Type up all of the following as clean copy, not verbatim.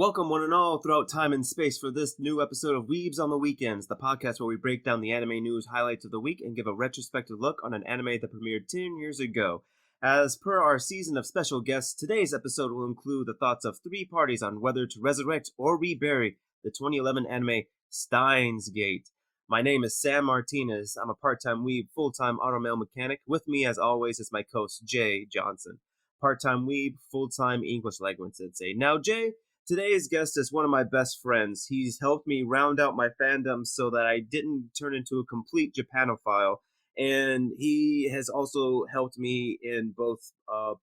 Welcome, one and all, throughout time and space for this new episode of Weebs on the Weekends, the podcast where we break down the anime news highlights of the week and give a retrospective look on an anime that premiered 10 years ago. As per our season of special guests, today's episode will include the thoughts of three parties on whether to resurrect or rebury the 2011 anime Steins Gate. My name is Sam Martinez. I'm a part-time weeb, full-time automail mechanic. With me, as always, is my co-host Jay Johnson. Part-time weeb, full-time English language sensei. Now, Jay, today's guest is one of my best friends. He's helped me round out my fandom so that I didn't turn into a complete Japanophile. And he has also helped me in both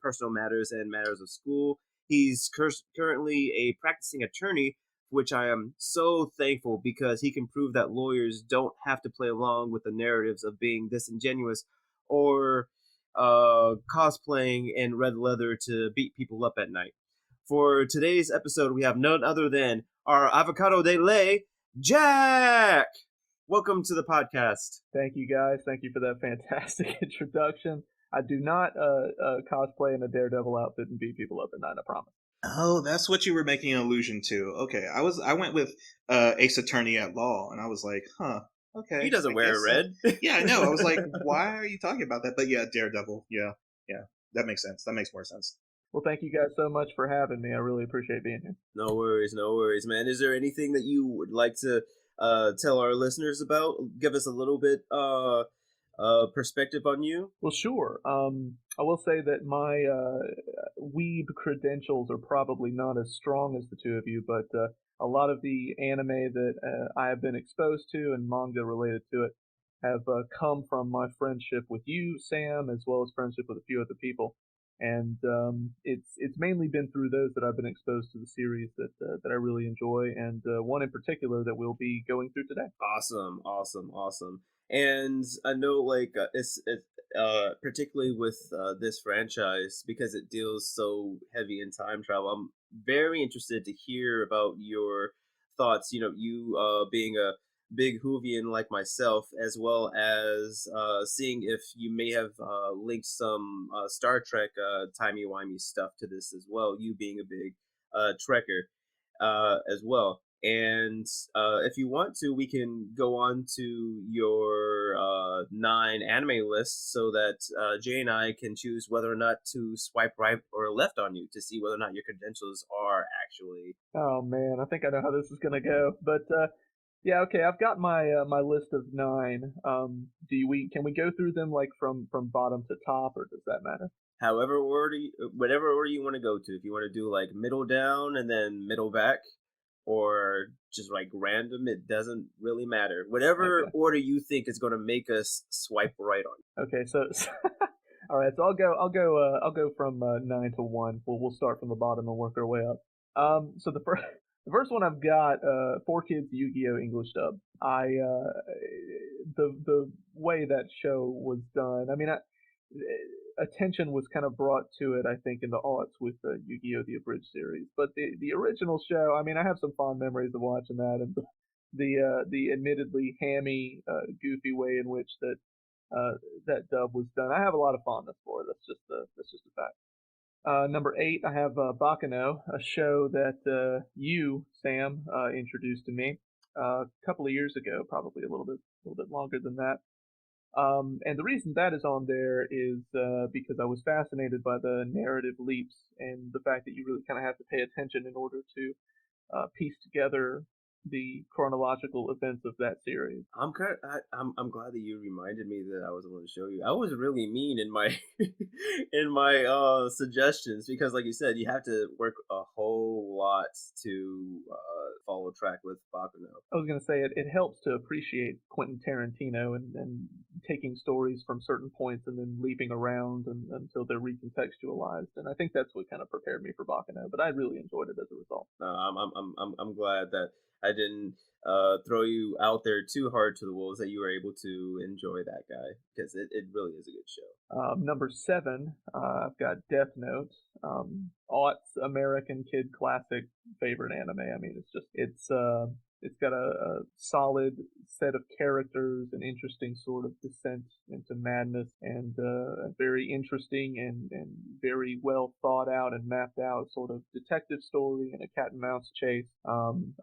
personal matters and matters of school. He's currently a practicing attorney, which I am so thankful because he can prove that lawyers don't have to play along with the narratives of being disingenuous or cosplaying in red leather to beat people up at night. For today's episode, we have none other than our avocado de ley, Jack! Welcome to the podcast. Thank you, guys. Thank you for that fantastic introduction. I do not cosplay in a Daredevil outfit and beat people up at night, I promise. Oh, that's what you were making an allusion to. Okay, I went with Ace Attorney at Law, and I was like, okay. He doesn't wear red. Yeah, I know. I was like, why are you talking about that? But yeah, Daredevil. Yeah, that makes sense. That makes more sense. Well, thank you guys so much for having me. I really appreciate being here. No worries, man. Is there anything that you would like to tell our listeners about? Give us a little bit perspective on you. Well, sure. I will say that my weeb credentials are probably not as strong as the two of you, but a lot of the anime that I have been exposed to and manga related to it have come from my friendship with you, Sam, as well as friendship with a few other people. And it's mainly been through those that I've been exposed to the series that I really enjoy, and one in particular that we'll be going through today. Awesome. And I know, like, it's particularly with this franchise, because it deals so heavy in time travel. I'm very interested to hear about your thoughts. You know, you being a big Whovian like myself, as well as seeing if you may have linked some Star Trek timey-wimey stuff to this as well, you being a big Trekker as well. And if you want to, we can go on to your 9 anime list so that Jay and I can choose whether or not to swipe right or left on you to see whether or not your credentials are actually... Oh man, I think I know how this is gonna go, but yeah, okay. I've got my my list of 9. Can we go through them like from bottom to top, or does that matter? Whatever order you want to go to. If you want to do like middle down and then middle back, or just like random, it doesn't really matter. Whatever order you think is going to make us swipe right on. Okay, so all right. So I'll go from 9 to 1. We'll start from the bottom and work our way up. So the first one I've got, 4Kids Yu-Gi-Oh! English dub. The way that show was done, I mean, attention was kind of brought to it, I think, in the aughts with Yu-Gi-Oh! The Abridged series. But the original show, I mean, I have some fond memories of watching that, and the admittedly hammy, goofy way in which that dub was done. I have a lot of fondness for it. That's just a fact. Number 8, I have Bakano, a show that you, Sam, introduced to me a couple of years ago, probably a little bit longer than that. And the reason that is on there is because I was fascinated by the narrative leaps and the fact that you really kind of have to pay attention in order to piece together the chronological events of that series. I'm glad that you reminded me that I was going to show you. I was really mean in my in my suggestions because, like you said, you have to work a whole lot to follow track with Bakuno. I was going to say it helps to appreciate Quentin Tarantino and taking stories from certain points and then leaping around until they're recontextualized. And I think that's what kind of prepared me for Bakuno. But I really enjoyed it as a result. I'm glad that I didn't throw you out there too hard to the wolves, that you were able to enjoy that guy, because it really is a good show. Number 7, I've got Death Note. Aughts American kid classic favorite anime. I mean, it's It's got a solid set of characters, an interesting sort of descent into madness, and a very interesting and very well thought out and mapped out sort of detective story and a cat and mouse chase.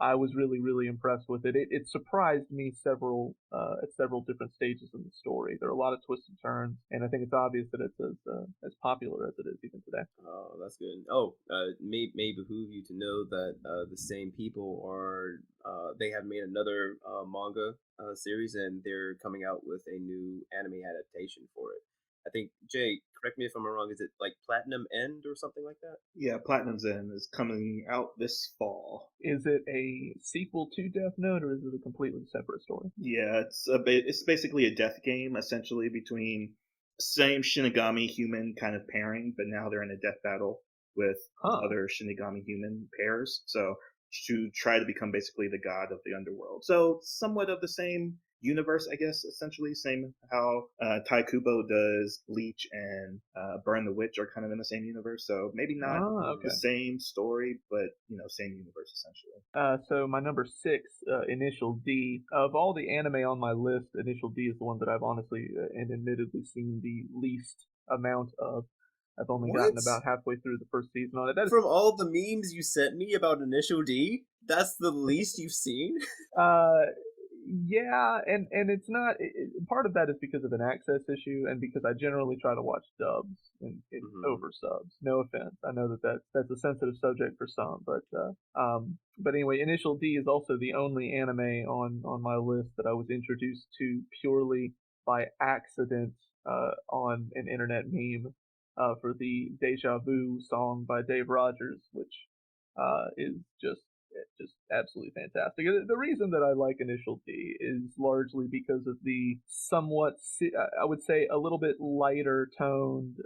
I was really, really impressed with it. It surprised me at several different stages in the story. There are a lot of twists and turns, and I think it's obvious that it's as popular as it is even today. Oh, that's good. Oh, may behoove you to know that the same people are they have made another manga series, and they're coming out with a new anime adaptation for it. I think, Jay, correct me if I'm wrong. Is it like Platinum End or something like that? Yeah, Platinum's End is coming out this fall. Is it a sequel to Death Note, or is it a completely separate story? Yeah, it's basically a death game essentially between same Shinigami human kind of pairing, but now they're in a death battle with other Shinigami human pairs. So to try to become basically the god of the underworld. So somewhat of the same universe, I guess, essentially. Same how Tai Kubo does Bleach and Burn the Witch are kind of in the same universe. So maybe not Okay. the same story, but same universe essentially. So my number 6, Initial D. Of all the anime on my list, Initial D is the one that I've honestly and admittedly seen the least amount of. I've only gotten about halfway through the first season on it. From all the memes you sent me about Initial D, that's the least you've seen? Yeah, and it's not. Part of that is because of an access issue, and because I generally try to watch dubs and over subs. No offense, I know that that's a sensitive subject for some, but anyway, Initial D is also the only anime on my list that I was introduced to purely by accident on an internet meme for the Deja Vu song by Dave Rogers, which is just absolutely fantastic. The reason that I like Initial D is largely because of the somewhat, I would say, a little bit lighter toned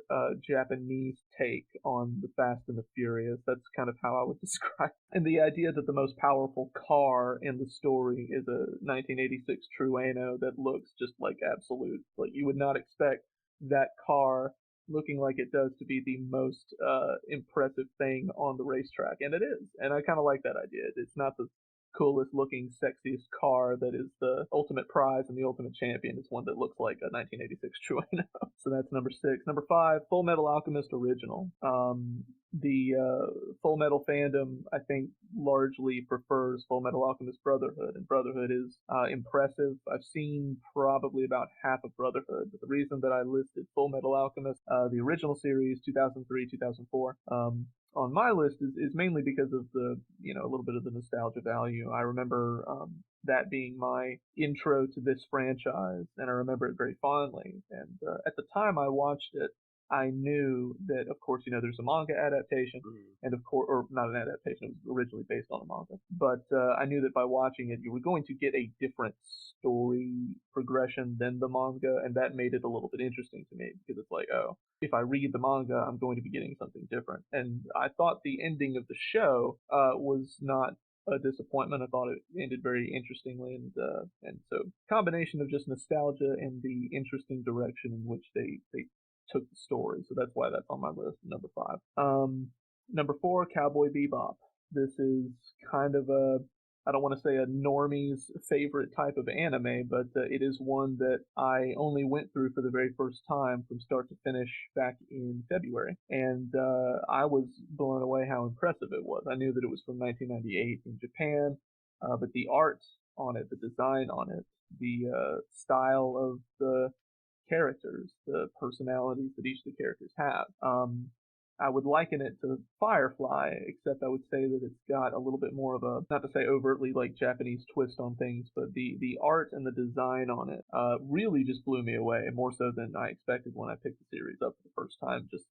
Japanese take on the Fast and the Furious. That's kind of how I would describe it. And the idea that the most powerful car in the story is a 1986 Trueno that looks just like absolute, like you would not expect that car looking like it does to be the most impressive thing on the racetrack, and it is. And I kind of like that idea. It's not the coolest looking, sexiest car that is the ultimate prize and the ultimate champion. It's one that looks like a 1986 Trueno. So that's number 6. Number 5, Full Metal Alchemist Original. The Full Metal fandom, I think, largely prefers Full Metal Alchemist Brotherhood, and Brotherhood is impressive. I've seen probably about half of Brotherhood, but the reason that I listed Full Metal Alchemist, the original series, 2003, 2004, on my list is mainly because of the, a little bit of the nostalgia value. I remember that being my intro to this franchise, and I remember it very fondly. And at the time I watched it, I knew that, of course, there's a manga adaptation, and of course, or not an adaptation, it was originally based on a manga. But I knew that by watching it, you were going to get a different story progression than the manga, and that made it a little bit interesting to me because it's like, oh, if I read the manga, I'm going to be getting something different. And I thought the ending of the show was not a disappointment. I thought it ended very interestingly, and so combination of just nostalgia and the interesting direction in which they took the story. So that's why that's on my list, number 5. Number 4, Cowboy Bebop. This is kind of I don't want to say a normie's favorite type of anime, but it is one that I only went through for the very first time from start to finish back in February. And I was blown away how impressive it was. I knew that it was from 1998 in Japan, but the art on it, the design on it, the style of the characters, the personalities that each of the characters have. I would liken it to Firefly, except I would say that it's got a little bit more of a, not to say overtly like Japanese twist on things, but the art and the design on it really just blew me away, more so than I expected when I picked the series up for the first time just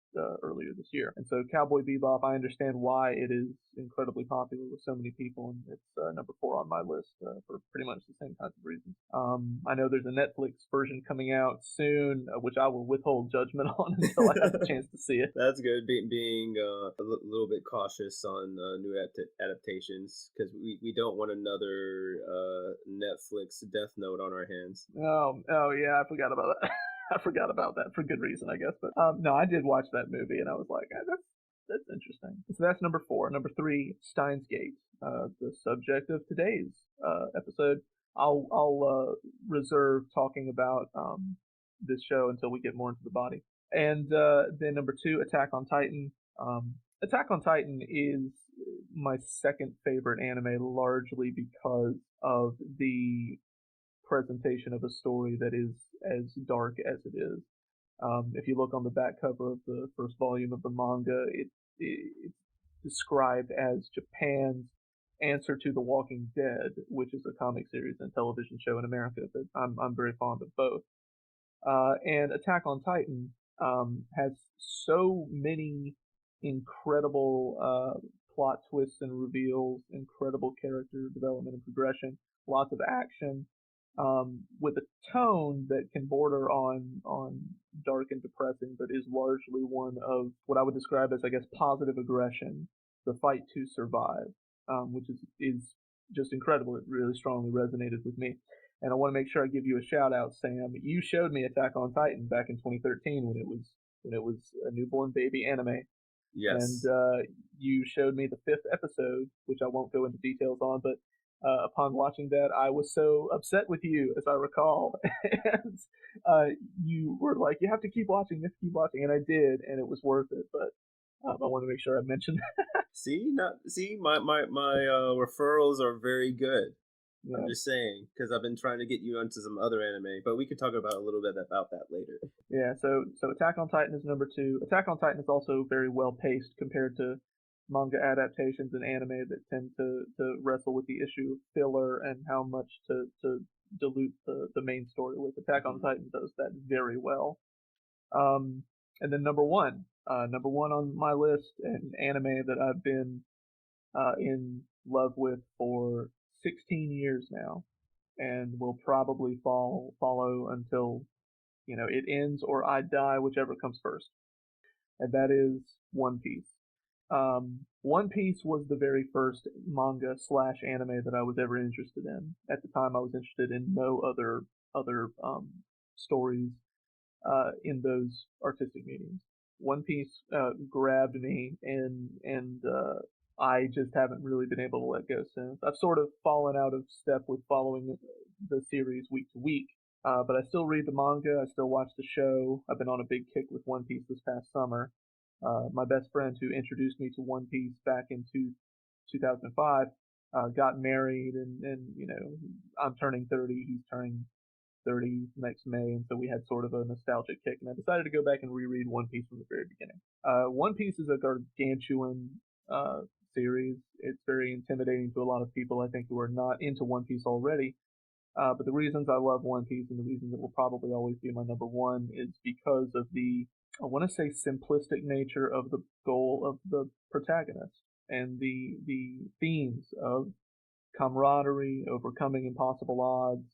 earlier this year. And so Cowboy Bebop, I understand why it is incredibly popular with so many people, and it's number 4 on my list for pretty much the same kinds of reasons. I know there's a Netflix version coming out soon, which I will withhold judgment on until I have a chance to see it. That's good, being a little bit cautious on new adaptations, because we don't want another Netflix Death Note on our hands. Oh yeah, I forgot about that. I forgot about that for good reason, I guess. But no, I did watch that movie, and I was like, that's interesting. So that's number 4. Number 3, Steins Gate. the subject of today's episode. I'll reserve talking about this show until we get more into the body. And then number 2, Attack on Titan. Attack on Titan is my second favorite anime, largely because of the presentation of a story that is as dark as it is. If you look on the back cover of the first volume of the manga, it's described as Japan's answer to The Walking Dead, which is a comic series and television show in America that I'm very fond of both. And Attack on Titan has so many incredible plot twists and reveals, incredible character development and progression, lots of action, with a tone that can border on dark and depressing, but is largely one of what I would describe as, I guess, positive aggression, the fight to survive, which is just incredible. It really strongly resonated with me. And I want to make sure I give you a shout out, Sam. You showed me Attack on Titan back in 2013 when it was a newborn baby anime. Yes. And you showed me the 5th episode, which I won't go into details on, but upon watching that, I was so upset with you, as I recall. And you were like, you have to keep watching, and I did, and it was worth it. But I want to make sure I mentioned that. My referrals are very good. Yeah. I'm just saying, because I've been trying to get you onto some other anime, but we could talk about a little bit about that later. Yeah, so Attack on Titan is number 2. Attack on Titan is also very well paced compared to manga adaptations and anime that tend to wrestle with the issue of filler and how much to dilute the main story with. Attack on Titan does that very well. And then number one on my list, an anime that I've been in love with for 16 years now, and will probably follow until it ends or I die, whichever comes first. And that is One Piece. One Piece was the very first manga / anime that I was ever interested in. At the time, I was interested in no other stories in those artistic mediums. One Piece grabbed me, and I just haven't really been able to let go since. I've sort of fallen out of step with following the series week to week, but I still read the manga. I still watch the show. I've been on a big kick with One Piece this past summer. My best friend who introduced me to One Piece back in 2005 got married, and I'm turning 30. He's turning 30 next May, and so we had sort of a nostalgic kick, and I decided to go back and reread One Piece from the very beginning. One Piece is a gargantuan series. It's very intimidating to a lot of people, I think, who are not into One Piece already. But the reasons I love One Piece, and the reason it will probably always be my number one, is because of the, I want to say, simplistic nature of the goal of the protagonist and the themes of camaraderie, overcoming impossible odds,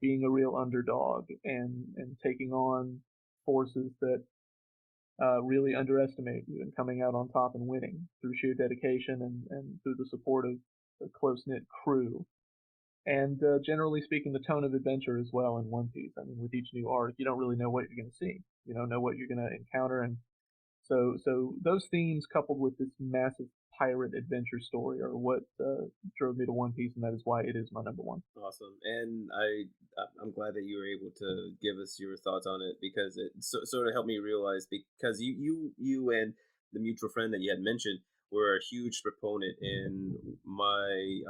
being a real underdog, and taking on forces that really underestimate you, and coming out on top and winning through sheer dedication and through the support of a close-knit crew. And generally speaking, the tone of adventure as well in One Piece. I mean, with each new arc, you don't really know what you're going to see. You don't know what you're going to encounter, and so those themes, coupled with this massive pirate adventure story, are what drove me to One Piece, and that is why it is my number one. Awesome, and I'm glad that you were able to give us your thoughts on it, because it sort of helped me realize, because you and the mutual friend that you had mentioned were a huge proponent in my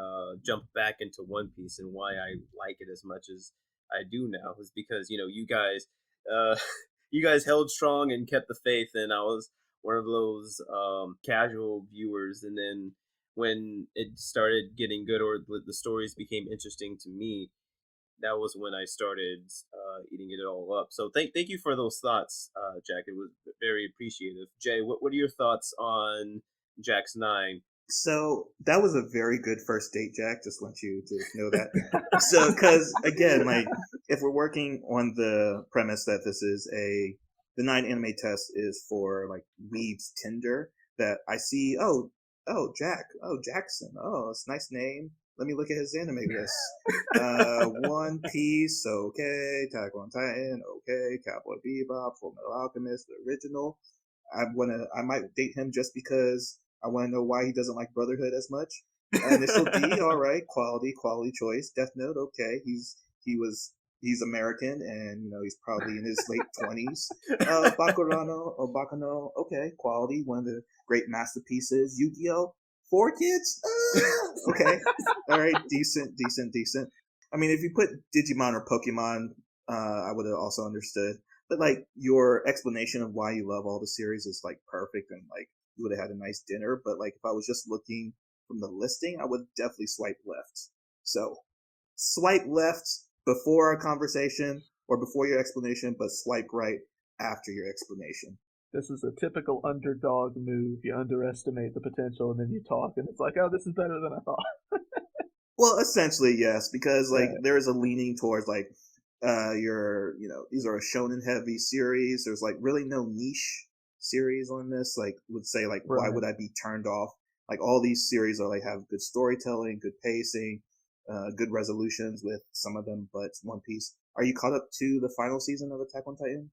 jump back into One Piece, and why I like it as much as I do now is because you guys you guys held strong and kept the faith, and I was one of those casual viewers. And then when it started getting good, or the stories became interesting to me, that was when I started eating it all up. So thank you for those thoughts, Jack. It was very appreciative. Jay, what are your thoughts on Jack's 9? So that was a very good first date, Jack. Just want you to know that. So, because again, like, if we're working on the premise that this is the 9 anime test is for like Weebs Tinder, that I see, Jackson, it's a nice name. Let me look at his anime list. One Piece, okay. Attack on Titan, okay. Cowboy Bebop, Full Metal Alchemist, the original. I might date him just because I want to know why he doesn't like Brotherhood as much. Initial D, all right, quality choice. Death Note, okay. He's American, and he's probably in his late 20s. Bakuno, okay, quality. One of the great masterpieces. Yu-Gi-Oh, 4 kids. Okay, all right, decent. I mean, if you put Digimon or Pokemon, I would have also understood. But like your explanation of why you love all the series is like perfect, and like you would have had a nice dinner. But like if I was just looking from the listing, I would definitely swipe left. So swipe left before our conversation or before your explanation, but swipe right after your explanation. This is a typical underdog move. You underestimate the potential, and then you talk, and it's like, oh, this is better than I thought. Well, essentially, yes, because like Right. there is a leaning towards like these are a shonen heavy series. There's like really no niche series on this. Like would say like why Right. would I be turned off? Like all these series are like have good storytelling, good pacing, good resolutions with some of them, but One Piece. Are you caught up to the final season of Attack on Titan?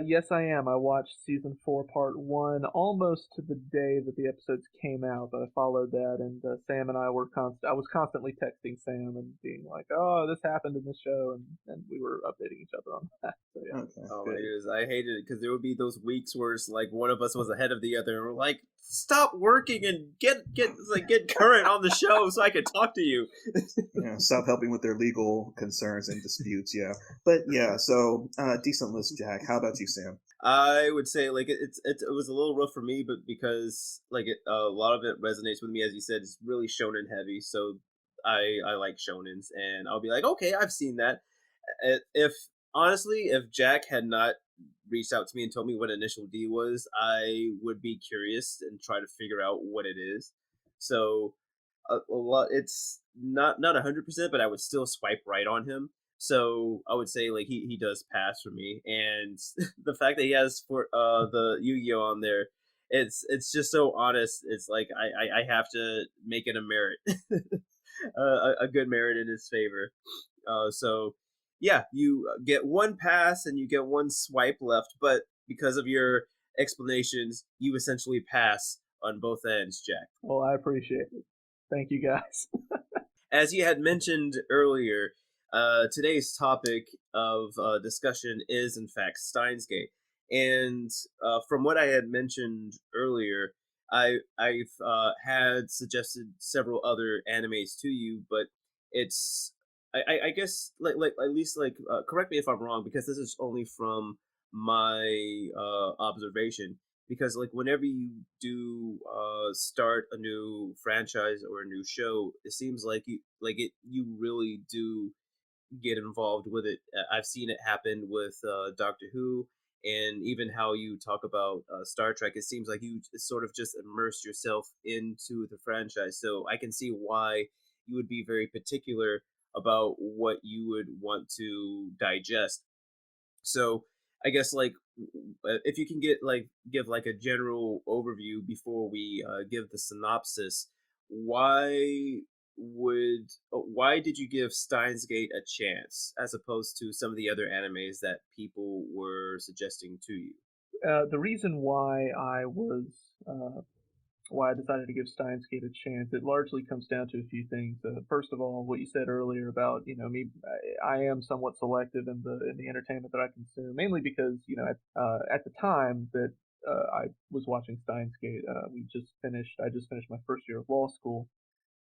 Yes, I am. I watched season 4, part 1, almost to the day that the episodes came out. But I followed that, and Sam and I were I was constantly texting Sam and being like, "Oh, this happened in this show," and we were updating each other on that. So yeah, Okay, Oh my good. goodness, I hated it because there would be those weeks where it's like one of us was ahead of the other, and we're like, "Stop working and get current on the show so I can talk to you." Yeah, stop helping with their legal concerns and disputes. Yeah, but yeah, so decent list, Jack. How about you, Sam? I would say like it was a little rough for me, but because like a lot of it resonates with me, as you said, it's really shonen heavy. So I like shonens, and I'll be like, okay, I've seen that. If honestly, if Jack had not reached out to me and told me what initial D was, I would be curious and try to figure out what it is. So a lot, it's not 100%, but I would still swipe right on him. So I would say like he does pass for me, and the fact that he has for the Yu-Gi-Oh on there, it's just so honest. It's like I have to make it a merit, a good merit in his favor. So yeah, you get one pass and you get one swipe left, but because of your explanations, you essentially pass on both ends, Jack. well, I appreciate it. Thank you, guys. As you had mentioned earlier, today's topic of discussion is, in fact, Steins Gate. And from what I had mentioned earlier, I've had suggested several other animes to you, but it's I guess like at least like correct me if I'm wrong because this is only from my observation because like whenever you do start a new franchise or a new show, it seems like you really do get involved with it. I've seen it happen with Doctor Who, and even how you talk about Star Trek. It seems like you sort of just immersed yourself into the franchise. So I can see why you would be very particular about what you would want to digest. So I guess like if you can give like a general overview before we give the synopsis, why why did you give Steins Gate a chance as opposed to some of the other animes that people were suggesting to you? The reason why I decided to give Steins Gate a chance, it largely comes down to a few things. First of all, what you said earlier about me, I am somewhat selective in the entertainment that I consume, mainly because at the time that I was watching Steins Gate, I just finished my first year of law school.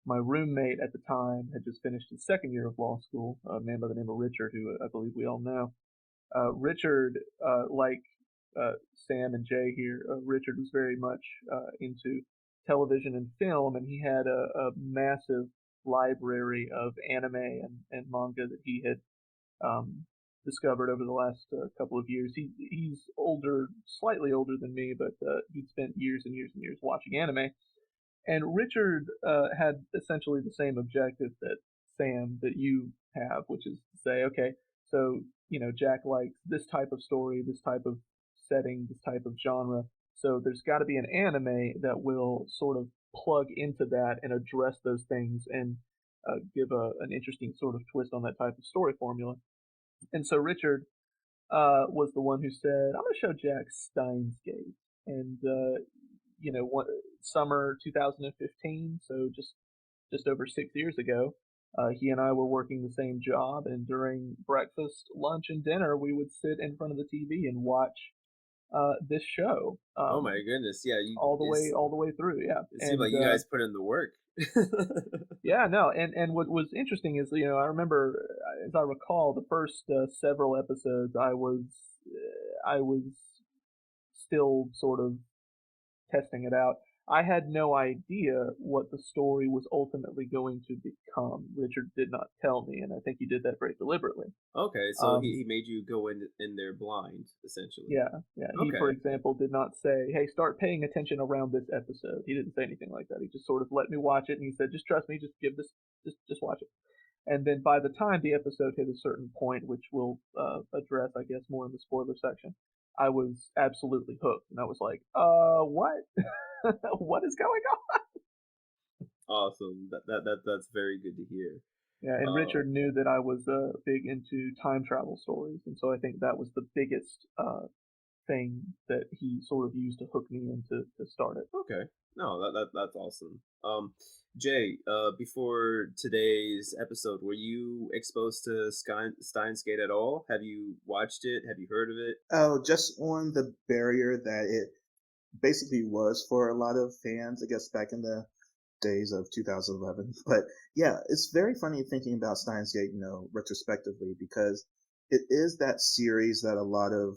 My roommate at the time had just finished his second year of law school, a man by the name of Richard, who I believe we all know. Richard, like Sam and Jay here, Richard was very much into television and film, and he had a massive library of anime and manga that he had discovered over the last couple of years. He's older, slightly older than me, but he'd spent years and years and years watching anime. And Richard had essentially the same objective that Sam that you have, which is to say, okay, so Jack likes this type of story, this type of setting, this type of genre. So there's got to be an anime that will sort of plug into that and address those things and give an interesting sort of twist on that type of story formula. And so Richard was the one who said, "I'm going to show Jack Steins Gate," and summer 2015, so just just over 6 years ago. He and I were working the same job, and during breakfast, lunch, and dinner, we would sit in front of the TV and watch this show Oh my goodness, yeah, all the way through. Yeah, it seemed and like you guys put in the work. yeah, no, and what was interesting is, I remember, as I recall, the first several episodes, I was still sort of testing it out. I had no idea what the story was ultimately going to become. Richard did not tell me, and I think he did that very deliberately. Okay, so Um, he made you go in there blind, essentially. yeah, yeah. He, for Okay. example, did not say, "Hey, start paying attention around this episode." He didn't say anything like that. He just sort of let me watch it, and he said, "Just trust me. Just give this. Just watch it." And then by the time the episode hit a certain point, which we'll address, I guess, more in the spoiler section, I was absolutely hooked, and I was like, what? What is going on? Awesome. That's very good to hear. Yeah, and Uh, Richard knew that I was big into time travel stories, and so I think that was the biggest thing that he sort of used to hook me into to start it. okay. No, that's awesome. Jay, before today's episode, were you exposed to Steins Gate at all? Have you watched it? Have you heard of it? Oh, just on the barrier that it basically was for a lot of fans, I guess, back in the days of 2011. But yeah, it's very funny thinking about Steins Gate, retrospectively, because it is that series that a lot of,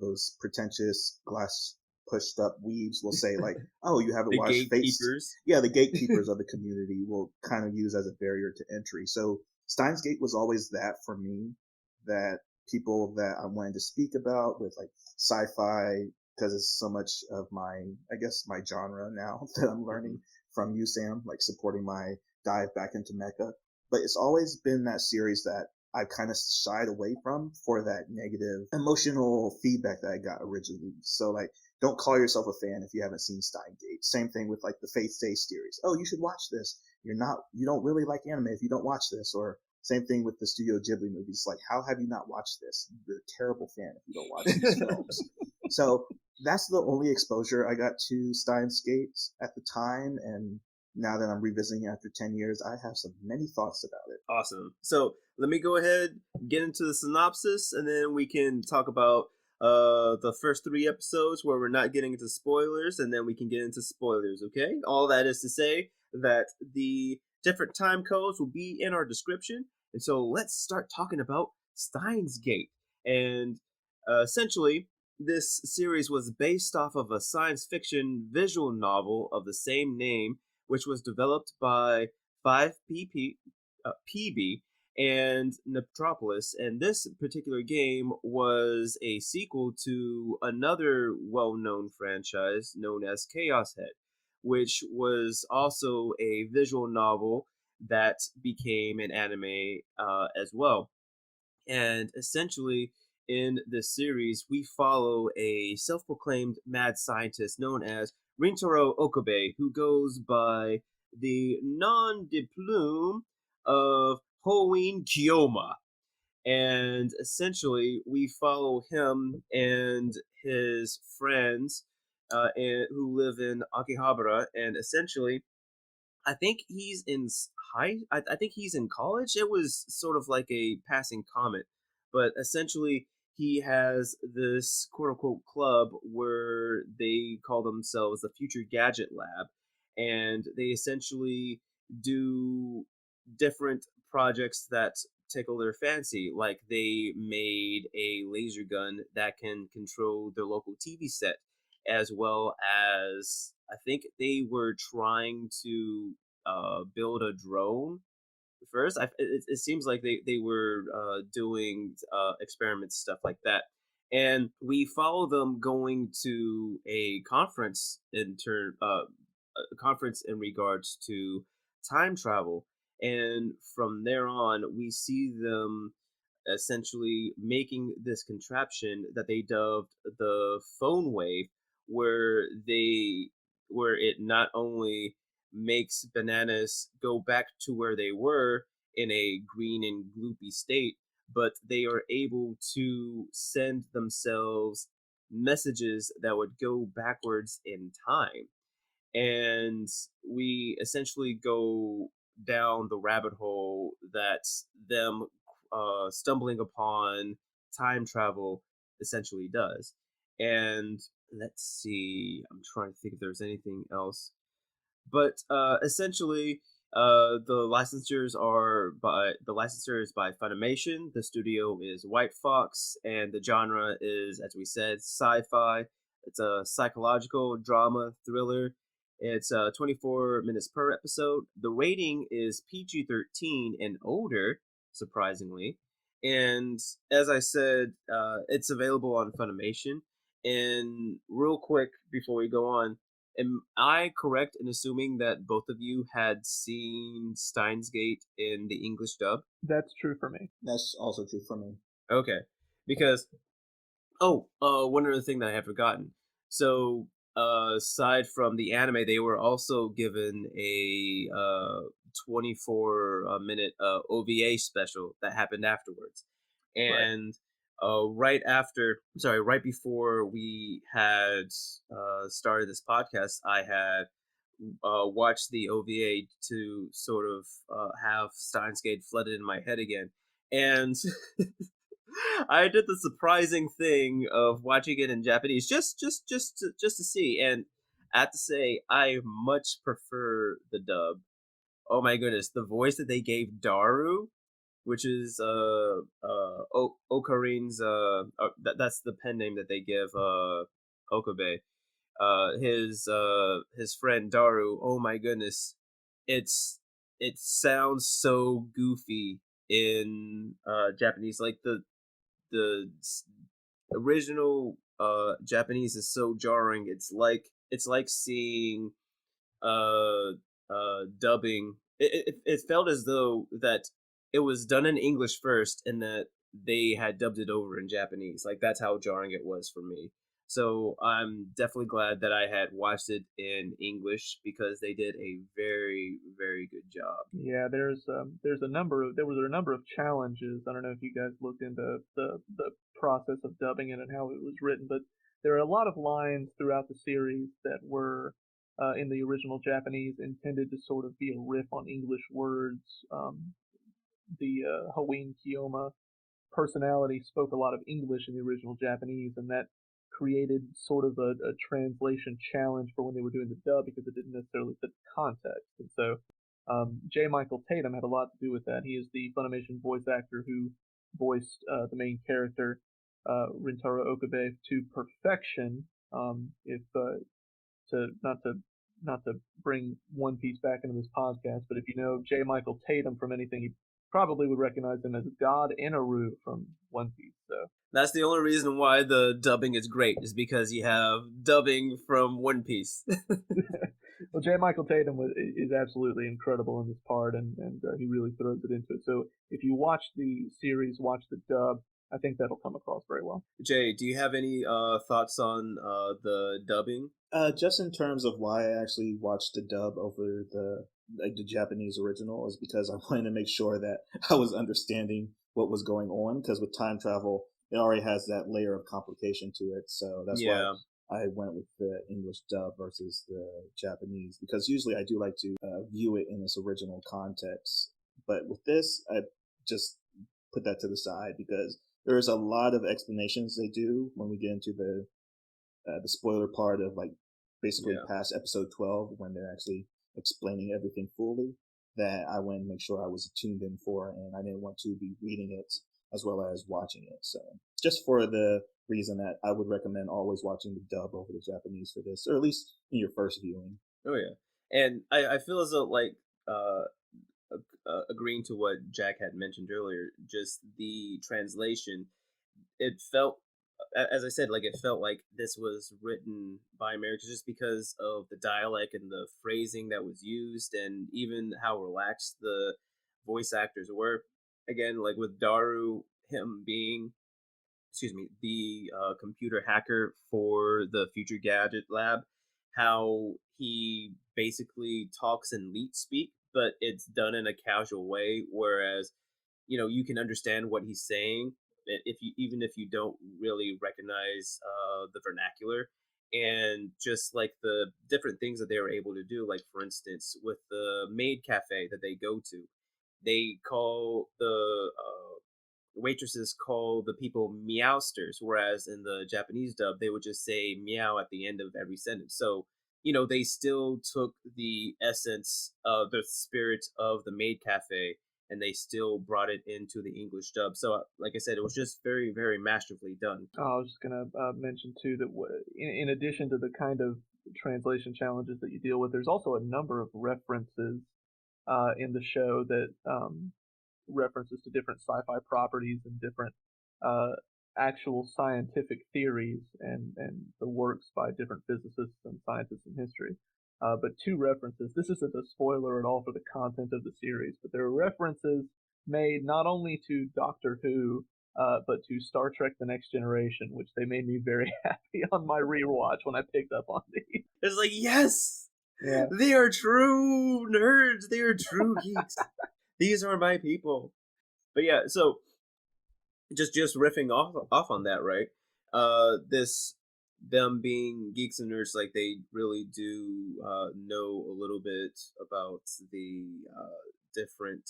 those pretentious glass pushed up weebs will say, like, oh, you haven't The watched Face. gatekeepers. Yeah, the gatekeepers of the community will kind of use as a barrier to entry. So Steins Gate was always that for me, that people that I wanted to speak about with like sci-fi, because it's so much of my, I guess, my genre now that I'm Hmm. learning from you, Sam, like supporting my dive back into mecha. But it's always been that series that I kind of shied away from for that negative emotional feedback that I got originally. So like, don't call yourself a fan if you haven't seen Steingate. Same thing with like the Faith Day series. Oh, you should watch this. You don't really like anime if you don't watch this. Or same thing with the Studio Ghibli movies. Like, how have you not watched this? You're a terrible fan if you don't watch these films. So that's the only exposure I got to Steins Gate at the time, and now that I'm revisiting it after 10 years, I have some many thoughts about it. Awesome. So let me go ahead, get into the synopsis, and then we can talk about the first three episodes where we're not getting into spoilers, and then we can get into spoilers. Okay. All that is to say that the different time codes will be in our description, and so let's start talking about Steins Gate. And essentially, this series was based off of a science fiction visual novel of the same name, which was developed by 5PP PB and Metropolis, and this particular game was a sequel to another well-known franchise known as Chaos Head, which was also a visual novel that became an anime as well. And essentially, in this series, we follow a self proclaimed mad scientist known as Rintaro Okabe, who goes by the non de plume of Hoin Kiyoma. And essentially, we follow him and his friends who live in Akihabara. And essentially, I think he's in I think he's in college. It was sort of like a passing comment, but essentially he has this quote unquote club where they call themselves the Future Gadget Lab, and they essentially do different projects that tickle their fancy. Like they made a laser gun that can control their local TV set, as well as I think they were trying to build a drone first. It seems like they were doing experiments, stuff like that. And we follow them going to a conference a conference in regards to time travel. And from there on, we see them essentially making this contraption that they dubbed the phone wave, where it not only makes bananas go back to where they were in a green and gloopy state, but they are able to send themselves messages that would go backwards in time. and we essentially go down the rabbit hole that them stumbling upon time travel essentially does. And let's see, I'm trying to think if there's anything else. But essentially, the licensor is by Funimation. The studio is White Fox, and the genre is, as we said, sci-fi. It's a psychological drama thriller. It's 24 minutes per episode. The rating is PG-13 and older, surprisingly. And as I said, it's available on Funimation. And real quick before we go on, am I correct in assuming that both of you had seen Steins Gate in the English dub? That's true for me. That's also true for me. Okay, because one other thing that I had forgotten. So, aside from the anime, they were also given a 24 minute OVA special that happened afterwards, Right. and right before we had started this podcast, I had watched the OVA to sort of have Steins Gate flooded in my head again, and I did the surprising thing of watching it in Japanese just to see, and I have to say I much prefer the dub. Oh my goodness, the voice that they gave Daru, which is Okarin's that's the pen name that they give Okabe. His friend Daru. Oh my goodness, it's it sounds so goofy in Japanese. Like the original Japanese is so jarring. It's like seeing uh dubbing. It felt as though that it was done in English first and that they had dubbed it over in Japanese. Like that's how jarring it was for me. So I'm definitely glad that I had watched it in English because they did a very, very good job. Yeah, there was a number of challenges. I don't know if you guys looked into the process of dubbing it and how it was written, but there are a lot of lines throughout the series that were in the original Japanese intended to sort of be a riff on English words. The Haween Kiyoma personality spoke a lot of English in the original Japanese, and that created sort of a translation challenge for when they were doing the dub because it didn't necessarily fit the context. And so J. Michael Tatum had a lot to do with that. He is the Funimation voice actor who voiced the main character, Rintaro Okabe, to perfection. If to not to bring One Piece back into this podcast, but if you know J. Michael Tatum from anything, you probably would recognize him as God Inaru from One Piece. So That's the only reason why the dubbing is great is because you have dubbing from One Piece. well, J. Michael Tatum is absolutely incredible in this part, and he really throws it into it. So if you watch the series, watch the dub, I think that'll come across very well. Jay, do you have any thoughts on the dubbing? Just in terms of why I actually watched the dub over the Japanese original is because I wanted to make sure that I was understanding what was going on. Because with time travel, it already has that layer of complication to it. So that's why I went with the English dub versus the Japanese. Because usually I do like to view it in its original context. But with this, I just put that to the side because there's a lot of explanations they do when we get into the spoiler part of like basically past episode 12 when they're actually explaining everything fully that I wanted to make sure I was tuned in for, and I didn't want to be reading it as well as watching it. So just for the reason that I would recommend always watching the dub over the Japanese for this, or at least in your first viewing. Oh yeah, and I feel as though like agreeing to what Jack had mentioned earlier, just the translation, it felt, as I said, like it felt like this was written by Americans just because of the dialect and the phrasing that was used, and even how relaxed the voice actors were. Again, like with Daru, him being, excuse me, the computer hacker for the Future Gadget Lab, how he basically talks in leet speak, but it's done in a casual way, whereas you can understand what he's saying if you even if you don't really recognize the vernacular. and just like the different things that they were able to do. Like for instance, with the maid cafe that they go to, they call the waitresses call the people meowsters, whereas in the Japanese dub they would just say meow at the end of every sentence. So they still took the essence of the spirit of the maid cafe and they still brought it into the English dub. So, like I said, it was just very, very masterfully done. I was just going to mention too that in addition to the kind of translation challenges that you deal with, there's also a number of references in the show that references to different sci-fi properties and different uh, actual scientific theories and the works by different physicists and scientists in history. But two references. This isn't a spoiler at all for the content of the series, but there are references made not only to Doctor Who, but to Star Trek: The Next Generation, which they made me very happy on my rewatch when I picked up on these. It's like, yes, Yeah. they are true nerds. They are true geeks. These are my people. But yeah, so just riffing off on that, right? This them being geeks and nerds, like they really do know a little bit about the different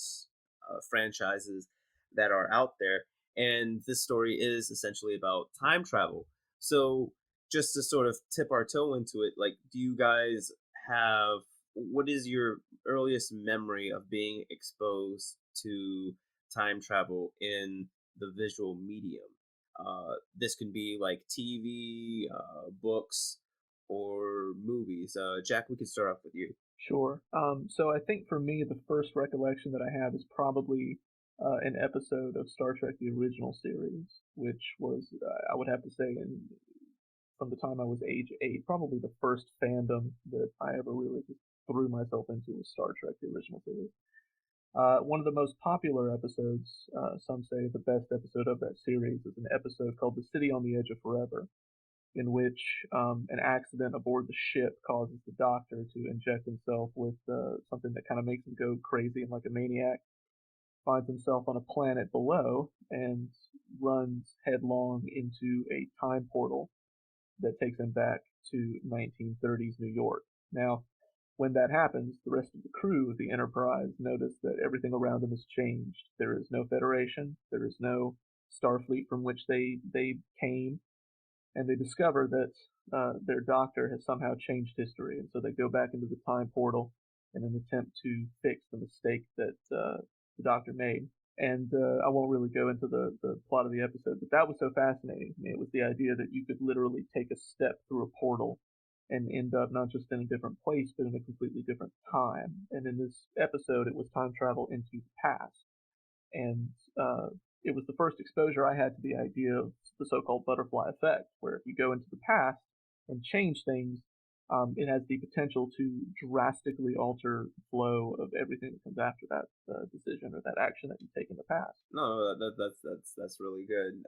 franchises that are out there, and this story is essentially about time travel. So just to sort of tip our toe into it, like, do you guys have what is your earliest memory of being exposed to time travel in the visual medium? This can be like TV, books, or movies. Jack, we can start off with you. Sure. So I think for me, the first recollection that I have is probably an episode of Star Trek: The Original Series, which was, I would have to say, from the time I was age 8, probably the first fandom that I ever really just threw myself into was Star Trek: The Original Series. One of the most popular episodes, some say the best episode of that series, is an episode called The City on the Edge of Forever, in which an accident aboard the ship causes the Doctor to inject himself with something that kind of makes him go crazy and like a maniac, finds himself on a planet below, and runs headlong into a time portal that takes him back to 1930s New York. Now, when that happens, the rest of the crew of the Enterprise notice that everything around them has changed. There is no Federation, there is no Starfleet from which they came, and they discover that their doctor has somehow changed history, and so they go back into the time portal in an attempt to fix the mistake that the doctor made. And I won't really go into the plot of the episode, but that was so fascinating to me. It was the idea that you could literally take a step through a portal and end up not just in a different place, but in a completely different time. And in this episode, it was time travel into the past. And it was the first exposure I had to the idea of the so-called butterfly effect, where if you go into the past and change things, it has the potential to drastically alter the flow of everything that comes after that decision or that action that you take in the past. No, that's really good.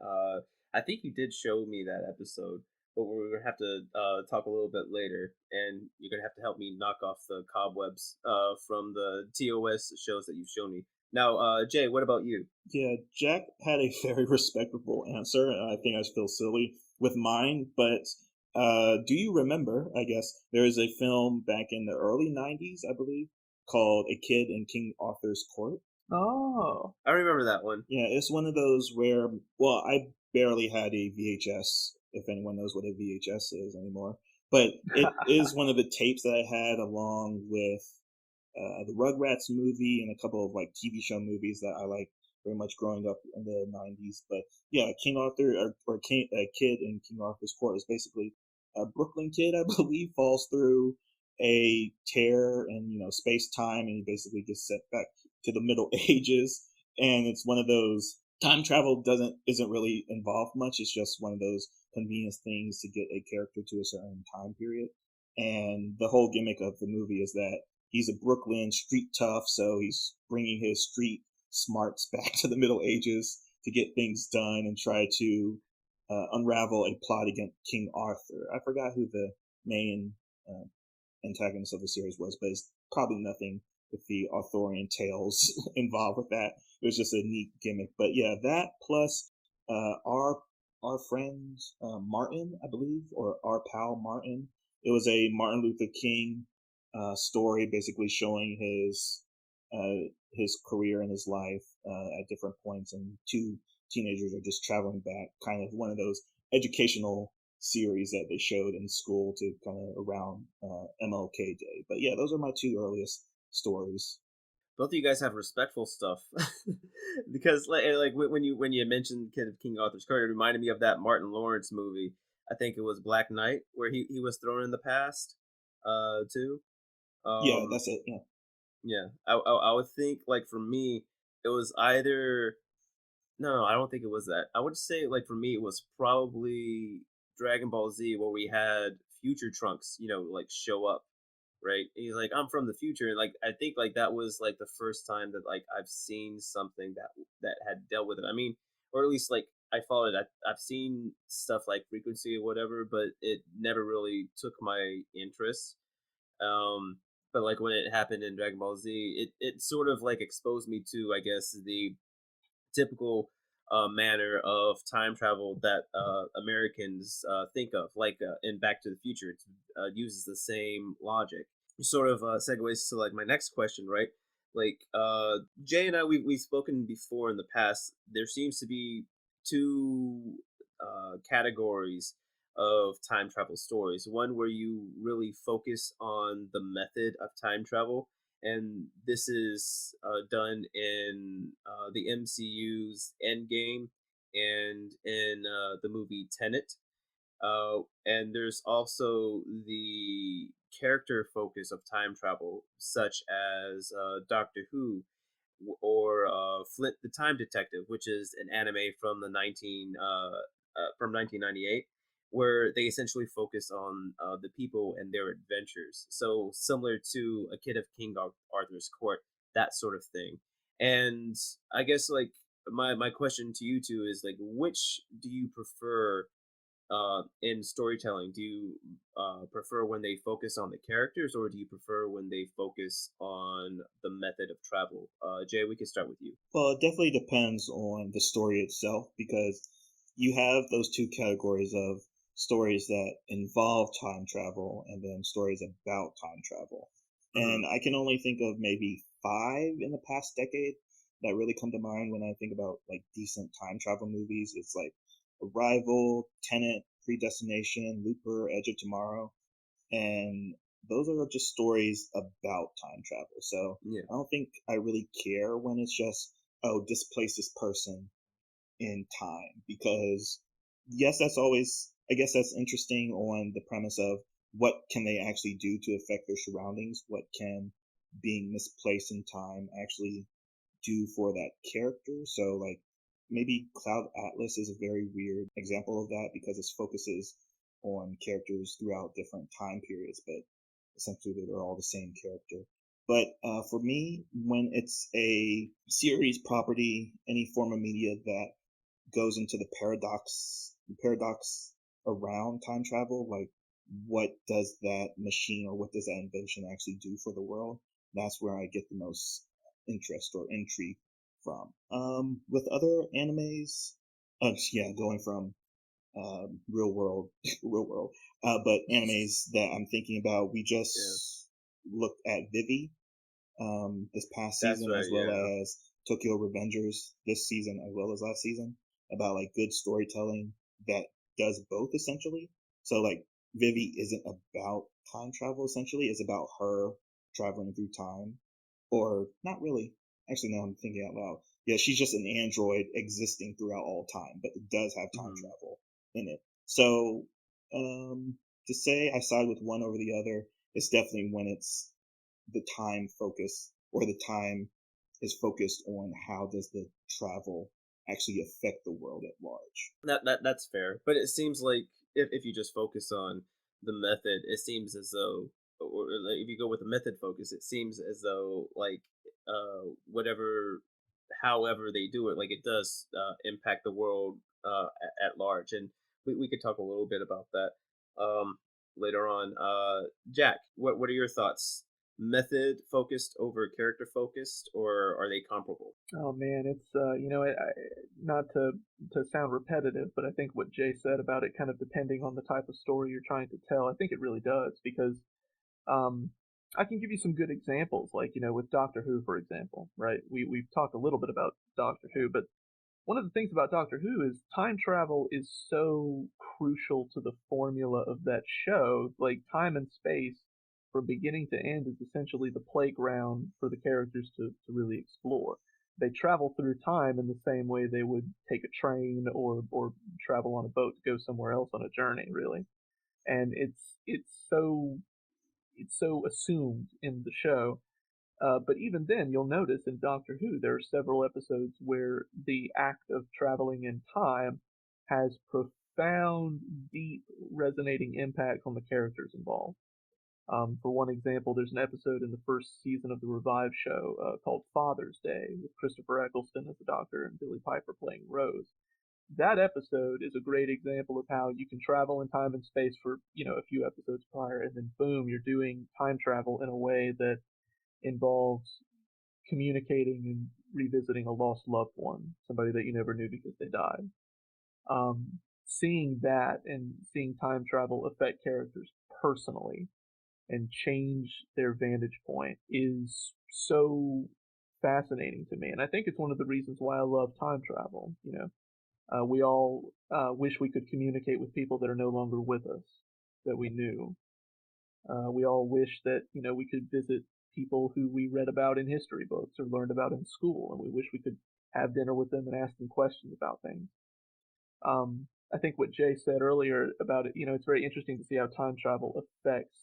I think you did show me that episode, but we're gonna have to talk a little bit later, and you're gonna have to help me knock off the cobwebs from the TOS shows that you've shown me. Now, Jay, what about you? Yeah, Jack had a very respectable answer, and I think I feel silly with mine, but do you remember, I guess, there is a film back in the early 90s, I believe, called A Kid in King Arthur's Court? Oh, I remember that one. Yeah, it's one of those where, well, I barely had a VHS, if anyone knows what a VHS is anymore, but it is one of the tapes that I had along with the Rugrats movie and a couple of like TV show movies that I like very much growing up in the 90s. But yeah, King Arthur or King, a Kid in King Arthur's Court is basically a Brooklyn kid, I believe, falls through a tear in space time, and he basically gets sent back to the Middle Ages. And it's one of those time travel isn't really involved much. It's just one of those convenience things to get a character to a certain time period. And the whole gimmick of the movie is that he's a Brooklyn street tough, so he's bringing his street smarts back to the Middle Ages to get things done and try to unravel a plot against King Arthur. I forgot who the main antagonist of the series was, but it's probably nothing with the Arthurian tales involved with that. It was just a neat gimmick. But yeah, that plus our our friend Martin, I believe, or our pal Martin. It was a Martin Luther King story, basically showing his career and his life at different points, and two teenagers are just traveling back, kind of one of those educational series that they showed in school to kind of around MLK Day. But yeah, those are my two earliest stories. Both of you guys have respectful stuff, because like when you mentioned kind of King Arthur's court, it reminded me of that Martin Lawrence movie. I think it was Black Knight, where he was thrown in the past, too. Yeah, Um, that's it. Yeah. yeah, I would think, like, for me, it was either no, I don't think it was that. I would say, like, for me, it was probably Dragon Ball Z, where we had Future Trunks, like, show up, right? And he's like, "I'm from the future," and, like, I think, like, that was, like, the first time that, like, I've seen something that had dealt with it. I mean, or at least, like, I followed it. I've seen stuff like Frequency or whatever, but it never really took my interest. Um, but, like, when it happened in Dragon Ball Z, it sort of, like, exposed me to, I guess, the typical manner of time travel that Americans think of, like in Back to the Future. It uses the same logic. Sort of segues to, like, my next question, right? Like, Jay and I, we've spoken before in the past. There seems to be two categories of time travel stories. One where you really focus on the method of time travel, and this is done in the MCU's Endgame and in the movie Tenet. And there's also the character focus of time travel, such as Doctor Who, or Flint the Time Detective, which is an anime from the 1998, where they essentially focus on the people and their adventures. So similar to A Kid of King Arthur's Court, that sort of thing. And I guess, like, my question to you two is, like, which do you prefer in storytelling? Do you prefer when they focus on the characters, or do you prefer when they focus on the method of travel? Jay, we can start with you. Well, it definitely depends on the story itself because you have those two categories of stories that involve time travel and then stories about time travel. Hmm. And I can only think of maybe five in the past decade that really come to mind when I think about like decent time travel movies. It's like Arrival, Tenet, Predestination, Looper, Edge of Tomorrow, and those are just stories about time travel. So Yeah. I don't think I really care when it's just, oh, displace this person in time, because yes, that's always, I guess that's interesting on the premise of what can they actually do to affect their surroundings, what can being misplaced in time actually do for that character. So like maybe Cloud Atlas is a very weird example of that because it focuses on characters throughout different time periods, but essentially they're all the same character. But for me, when it's a series property, any form of media that goes into the paradox around time travel, like what does that machine or what does that invention actually do for the world? That's where I get the most interest or intrigue from. With other animes, yeah, going from real world, real world, but animes that I'm thinking about, we Yeah, just looked at Vivi this past that's season, right. as well Yeah. as Tokyo Revengers this season, as well as last season, about like good storytelling that does both essentially. So like Vivi isn't about time travel essentially; it's about her traveling through time, or not really. Actually, now I'm thinking out loud. Yeah, she's just an android existing throughout all time, but it does have time Hmm. travel in it. So um, to say I side with one over the other, it's definitely when it's the time focus, or the time is focused on how does the travel actually affect the world at large. That's fair, but it seems like, if you just focus on the method, it seems as though, or like, if you go with the method focus, it seems as though, like, whatever, however they do it, like, it does impact the world at large, and we could talk a little bit about that um, later on. Jack, what are your thoughts? method focused over character focused, or are they comparable? Oh man, it's not to sound repetitive, but I think what Jay said about it kind of depending on the type of story you're trying to tell, I think it really does because um, I can give you some good examples, like with Doctor Who, for example, right? We've talked a little bit about Doctor Who, but one of the things about Doctor Who is time travel is so crucial to the formula of that show. Like time and space, from beginning to end, is essentially the playground for the characters to really explore. They travel through time in the same way they would take a train or travel on a boat to go somewhere else on a journey, really. And it's so assumed in the show, but even then, you'll notice in Doctor Who, there are several episodes where the act of traveling in time has profound, deep, resonating impact on the characters involved. For one example, there's an episode in the first season of the Revive show called Father's Day with Christopher Eccleston as the Doctor and Billy Piper playing Rose. That episode is a great example of how you can travel in time and space for a few episodes prior, and then boom, you're doing time travel in a way that involves communicating and revisiting a lost loved one, somebody that you never knew because they died. Seeing that and seeing time travel affect characters personally and change their vantage point is so fascinating to me. And I think it's one of the reasons why I love time travel. We all wish we could communicate with people that are no longer with us that we knew. We all wish that we could visit people who we read about in history books or learned about in school, and we wish we could have dinner with them and ask them questions about things. I think what Jay said earlier about it, it's very interesting to see how time travel affects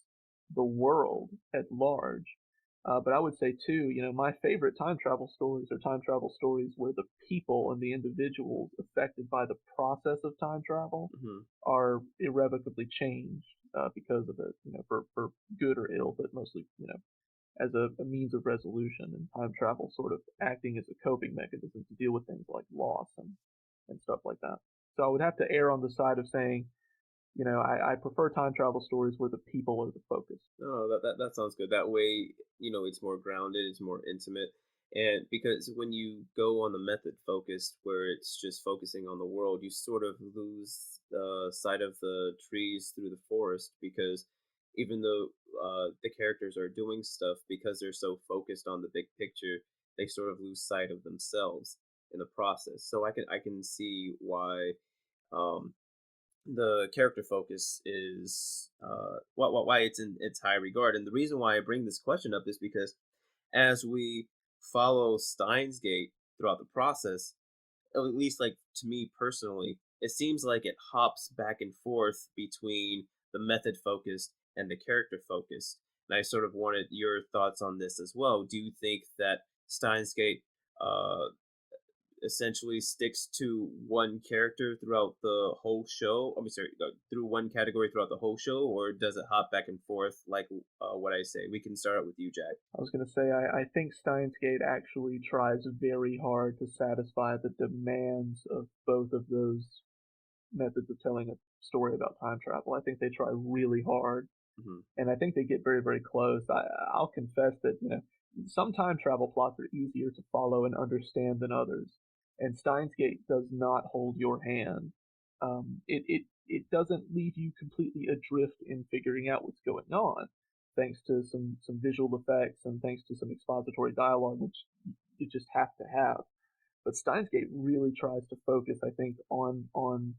the world at large. But I would say too, my favorite time travel stories are time travel stories where the people and the individuals affected by the process of time travel Hmm. are irrevocably changed because of it, for good or ill, but mostly, as a means of resolution, and time travel sort of acting as a coping mechanism to deal with things like loss and stuff like that. So I would have to err on the side of saying, I prefer time travel stories where the people are the focus. Oh, that sounds good. That way, it's more grounded, it's more intimate. And because when you go on the method focused, where it's just focusing on the world, you sort of lose sight of the trees through the forest. Because even though the characters are doing stuff, because they're so focused on the big picture, they sort of lose sight of themselves in the process. So I can see why um, the character focus is why it's in its high regard. And the reason why I bring this question up is because as we follow Steins Gate throughout the process, at least like to me personally, it seems like it hops back and forth between the method focused and the character focused. And I sort of wanted your thoughts on this as well. Do you think that Steins Gate uh, essentially sticks to one character throughout the whole show? I mean, sorry, through one category throughout the whole show, or does it hop back and forth like what I say? We can start out with you, Jack. I was going to say, I think Steins Gate actually tries very hard to satisfy the demands of both of those methods of telling a story about time travel. I think they try really hard, Hmm. and I think they get very, very close. I'll confess that some time travel plots are easier to follow and understand than others, and Steins Gate does not hold your hand. It doesn't leave you completely adrift in figuring out what's going on, thanks to some visual effects and thanks to some expository dialogue, which you just have to have. But Steins Gate really tries to focus, I think, on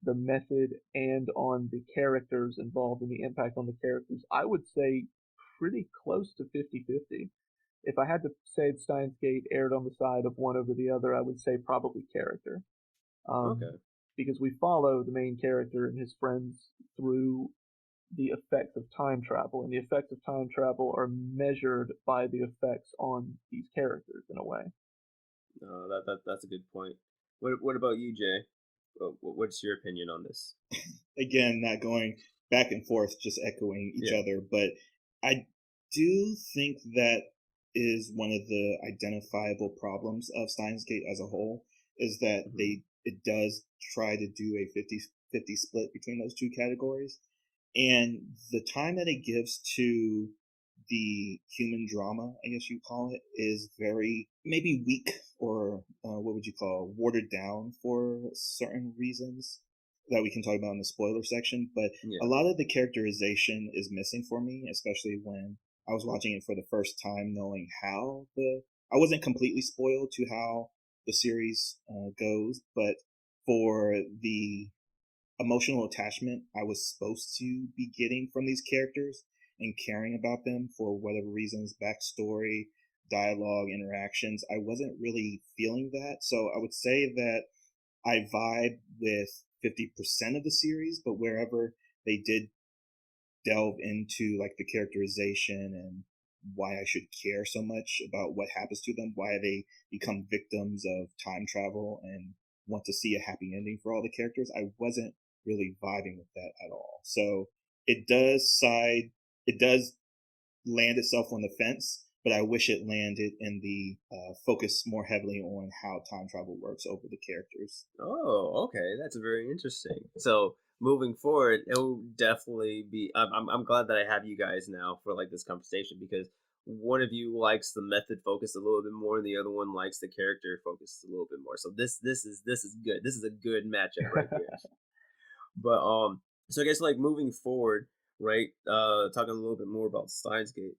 the method and on the characters involved and the impact on the characters. I would say pretty close to 50-50. If I had to say Steins Gate aired on the side of one over the other, I would say probably character. Um, Okay. because we follow the main character and his friends through the effects of time travel, and the effects of time travel are measured by the effects on these characters in a way. That's a good point. What about you, Jay? What's your opinion on this? Again, not going back and forth, just echoing each Yeah. other, but I do think that is one of the identifiable problems of Steins Gate as a whole, is that Hmm. it does try to do a 50-50 split between those two categories, and the time that it gives to the human drama, I guess you call it, is very maybe weak or what would you call watered down for certain reasons that we can talk about in the spoiler section. But a Yeah. lot of the characterization is missing for me, especially when I was watching it for the first time, knowing how the I wasn't completely spoiled to how the series goes, but for the emotional attachment I was supposed to be getting from these characters and caring about them for whatever reasons, backstory, dialogue, interactions, I wasn't really feeling that. So I would say that I vibe with 50% of the series, but wherever they did delve into like the characterization and why I should care so much about what happens to them, why they become victims of time travel and want to see a happy ending for all the characters, I wasn't really vibing with that at all. So it does side, it does land itself on the fence, but I wish it landed in the focus more heavily on how time travel works over the characters. Oh, okay, that's very interesting. So moving forward, it will definitely be. I'm glad that I have you guys now for like this conversation because one of you likes the method focus a little bit more, and the other one likes the character focus a little bit more. So this is good. This is a good matchup right here. But so I guess like moving forward, right? Talking a little bit more about Steins Gate.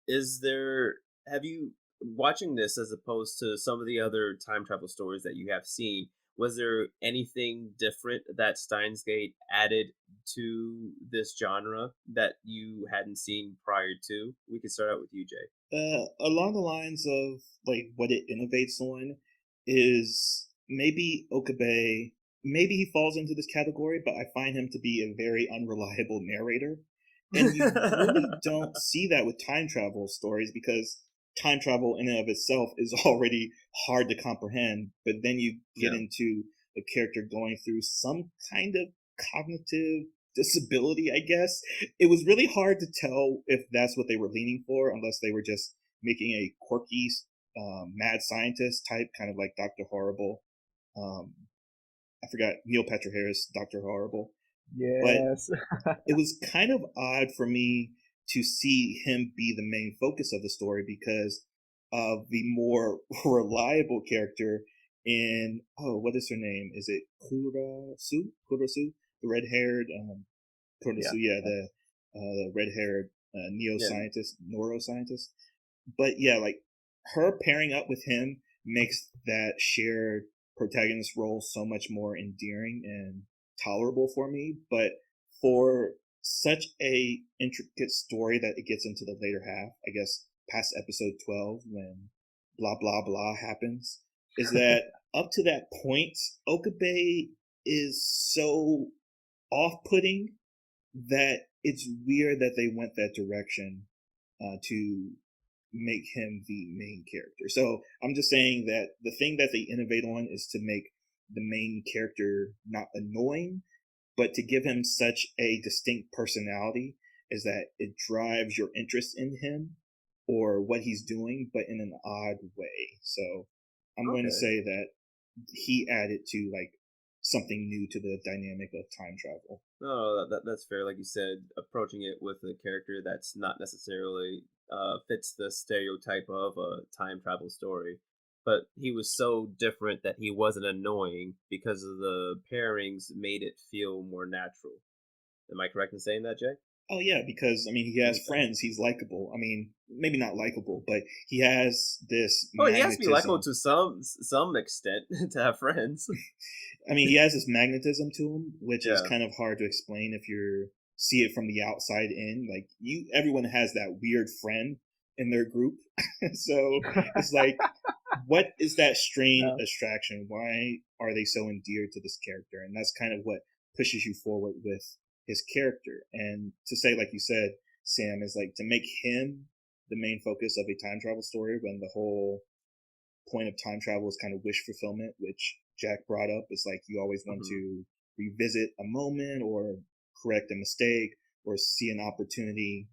Is there have you watching this as opposed to some of the other time travel stories that you have seen, was there anything different that Steins Gate added to this genre that you hadn't seen prior to? We could start out with you, Jay. Along the lines of like what it innovates on is maybe Okabe. Maybe he falls into this category, but I find him to be a very unreliable narrator. And you really don't see that with time travel stories because time travel in and of itself is already hard to comprehend. But then you get Yeah. into a character going through some kind of cognitive disability, I guess. It was really hard to tell if that's what they were leaning for, unless they were just making a quirky, mad scientist type, kind of like Doctor Horrible. Um, I forgot Neil Patrick Harris, Doctor Horrible, but Yes. it was kind of odd for me to see him be the main focus of the story because of the more reliable character in what is her name? Is it Kurasu? Kurasu, the red haired Yeah. Kurasu, yeah, the red haired Yeah. neuroscientist. But yeah, like her pairing up with him makes that shared protagonist role so much more endearing and tolerable for me. But for such a intricate story that it gets into the later half, I guess past episode 12 when blah blah blah happens, is that up to that point, Okabe is so off-putting that it's weird that they went that direction to make him the main character. So I'm just saying that the thing that they innovate on is to make the main character not annoying, but to give him such a distinct personality is that it drives your interest in him or what he's doing, but in an odd way. So I'm going to Okay. say that he added to like something new to the dynamic of time travel. No, that's fair. Like you said, approaching it with a character that's not necessarily fits the stereotype of a time travel story, but he was so different that he wasn't annoying because of the pairings made it feel more natural. Am I correct in saying that, Jay? Oh yeah, because I mean he has Okay. friends. He's likable. I mean, maybe not likable, but he has this Oh, he has to be likable magnetism. to some extent to have friends. I mean, he has this magnetism to him, which is Yeah. kind of hard to explain if you see it from the outside in. Like everyone has that weird friend in their group, so it's like, what is that strange Yeah. attraction? Why are they so endeared to this character? And that's kind of what pushes you forward with his character. And to say, like you said, Sam, is like to make him the main focus of a time travel story when the whole point of time travel is kind of wish fulfillment, which Jack brought up. Is like you always want Hmm. to revisit a moment or correct a mistake or see an opportunity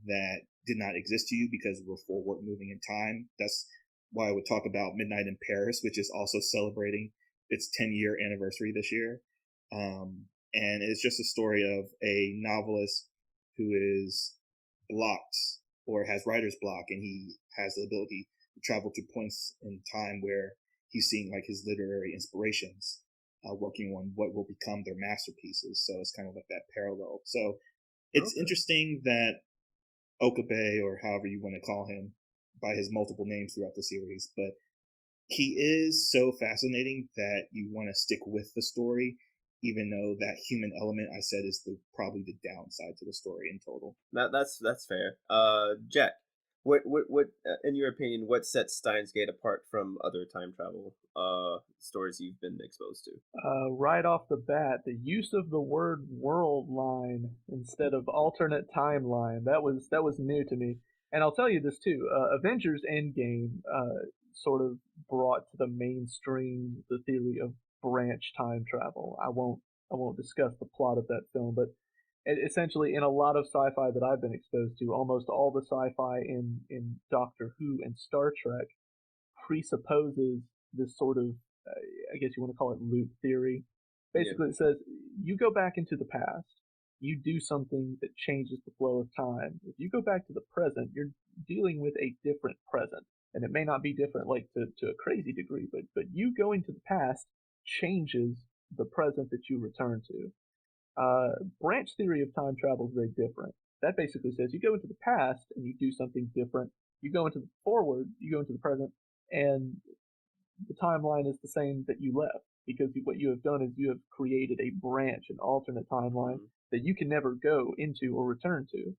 that did not exist to you because we're forward moving in time. That's why I would talk about Midnight in Paris, which is also celebrating its 10-year anniversary this year. And it's just a story of a novelist who is blocked or has writer's block, and he has the ability to travel to points in time where he's seeing like his literary inspirations, working on what will become their masterpieces. So it's kind of like that parallel. So it's Okay. interesting that Okabe, or however you want to call him, by his multiple names throughout the series, but he is so fascinating that you want to stick with the story, even though that human element I said is probably the downside to the story in total. That's fair. Jack, what in your opinion, what sets Steins Gate apart from other time travel stories you've been exposed to? Right off the bat, the use of the word world line instead of alternate timeline, that was new to me. And I'll tell you this too, Avengers Endgame sort of brought to the mainstream the theory of branch time travel. I won't discuss the plot of that film, but essentially in a lot of sci-fi that I've been exposed to, almost all the sci-fi in Doctor Who and Star Trek presupposes this sort of, I guess you want to call it loop theory. Yeah. Basically, it says you go back into the past, you do something that changes the flow of time. If you go back to the present, you're dealing with a different present. And it may not be different like to a crazy degree, but you going to the past changes the present that you return to. Branch theory of time travel is very different. That basically says you go into the past and you do something different. You go into the forward, you go into the present, and the timeline is the same that you left because what you have done is you have created a branch, an alternate timeline Mhm. that you can never go into or return to.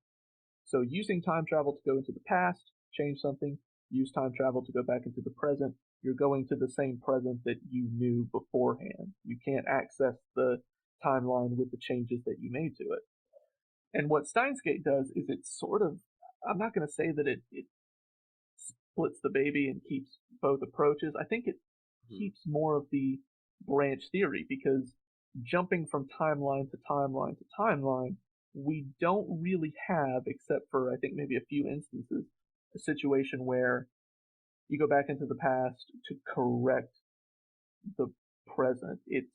So using time travel to go into the past, change something, use time travel to go back into the present, you're going to the same present that you knew beforehand. You can't access the timeline with the changes that you made to it. And what Steins Gate does is it sort of, I'm not going to say that it splits the baby and keeps both approaches. I think it Mhm. keeps more of the branch theory because jumping from timeline to timeline to timeline, we don't really have, except for I think maybe a few instances, a situation where you go back into the past to correct the present. It's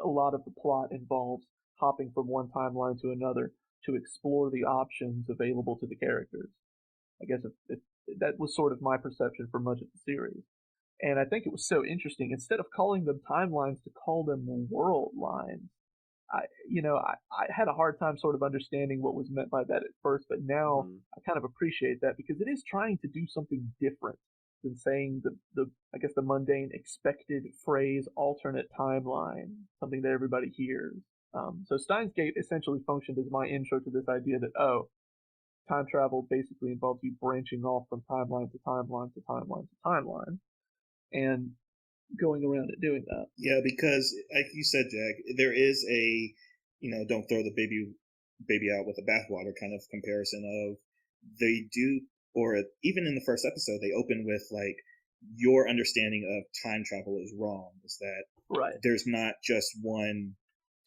a lot of the plot involves hopping from one timeline to another to explore the options available to the characters. I guess that was sort of my perception for much of the series. And I think it was so interesting. Instead of calling them timelines, to call them world lines. I had a hard time sort of understanding what was meant by that at first, but now Mhm. I kind of appreciate that because it is trying to do something different than saying the I guess the mundane expected phrase alternate timeline, something that everybody hears. So Steins Gate essentially functioned as my intro to this idea that time travel basically involves you branching off from timeline to timeline to timeline to timeline and going around it doing that. Yeah, because like you said, Jack, there is a, don't throw the baby out with the bathwater kind of comparison of they do, or even in the first episode, they open with like your understanding of time travel is wrong. Is that Right. there's not just one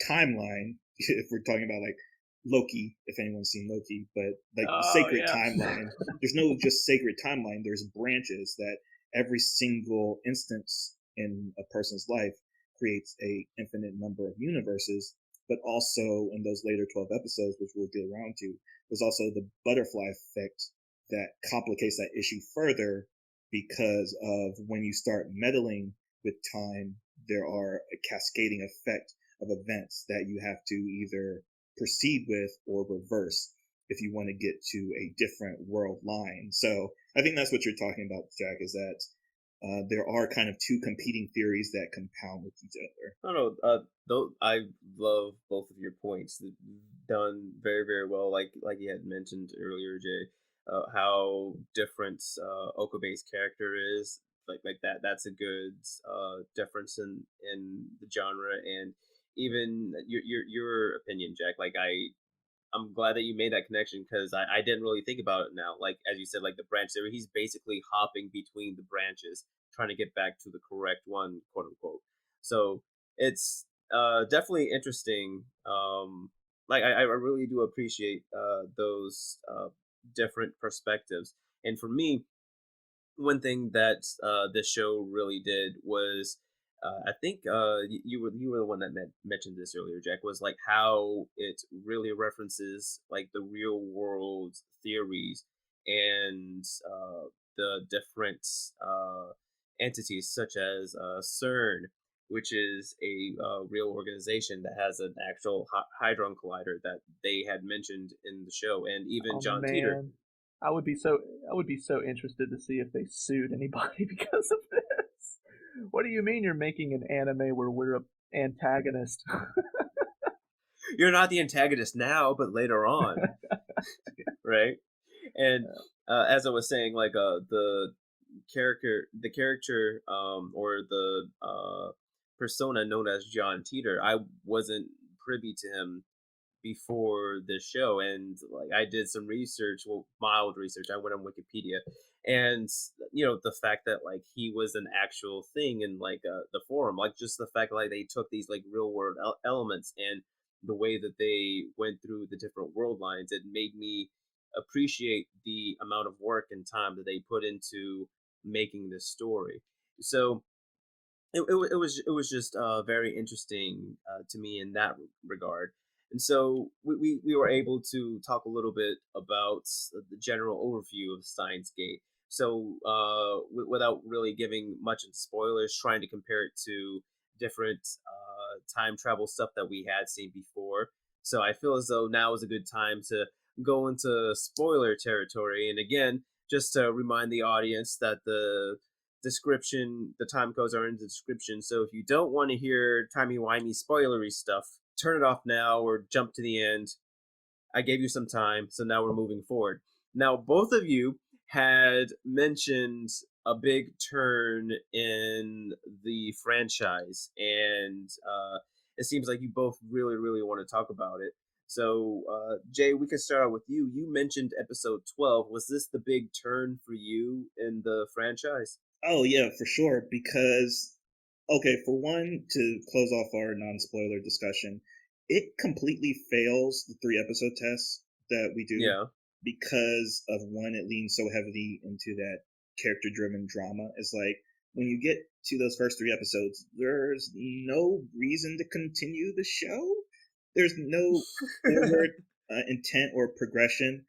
timeline. If we're talking about like Loki, if anyone's seen Loki, but like the Oh sacred yeah. timeline, there's no just sacred timeline. There's branches that every single instance in a person's life creates a infinite number of universes. But also in those later 12 episodes, which we'll get around to, there's also the butterfly effect that complicates that issue further because of when you start meddling with time, there are a cascading effect of events that you have to either proceed with or reverse if you want to get to a different world line. So I think that's what you're talking about, Jack, is that there are kind of two competing theories that compound with each other. I don't know. Though I love both of your points. Done very, very well. Like you had mentioned earlier, Jay, how different Okabe's character is. Like that. That's a good difference in the genre, and even your opinion, Jack. I'm glad that you made that connection because I didn't really think about it now. Like as you said, like the branch there, he's basically hopping between the branches, trying to get back to the correct one, quote unquote. So it's definitely interesting. I really do appreciate those different perspectives. And for me, one thing that this show really did was I think you were the one that mentioned this earlier, Jack, was like how it really references like the real world theories and the different entities, such as CERN, which is a real organization that has an actual hadron collider that they had mentioned in the show, and even Oh John Teeter. man, I would be so interested to see if they sued anybody because of this. What do you mean you're making an anime where we're a antagonist? You're not the antagonist now, but later on, right? And as I was saying, like the character, or the persona known as John Teeter, I wasn't privy to him before this show, and like I did some research, well, mild research. I went on Wikipedia, and the fact that like he was an actual thing in like the forum, like just the fact that like they took these like real world elements and the way that they went through the different world lines, it made me appreciate the amount of work and time that they put into making this story. So it was just very interesting to me in that regard. And so we were able to talk a little bit about the general overview of Steins Gate. So without really giving much into spoilers, trying to compare it to different time travel stuff that we had seen before. So I feel as though now is a good time to go into spoiler territory. And again, just to remind the audience that the time codes are in the description. So if you don't want to hear timey-wimey spoilery stuff, turn it off now or jump to the end. I gave you some time, so now we're moving forward. Now, both of you had mentioned a big turn in the franchise, and it seems like you both really, really want to talk about it. So, Jay, we could start out with you. You mentioned episode 12. Was this the big turn for you in the franchise? Oh yeah, for sure. Because okay, for one, to close off our non-spoiler discussion, it completely fails the 3 episode test that we do Yeah. because of one, it leans so heavily into that character-driven drama. It's like when you get to those first 3 episodes, there's no reason to continue the show. There's no forward intent or progression.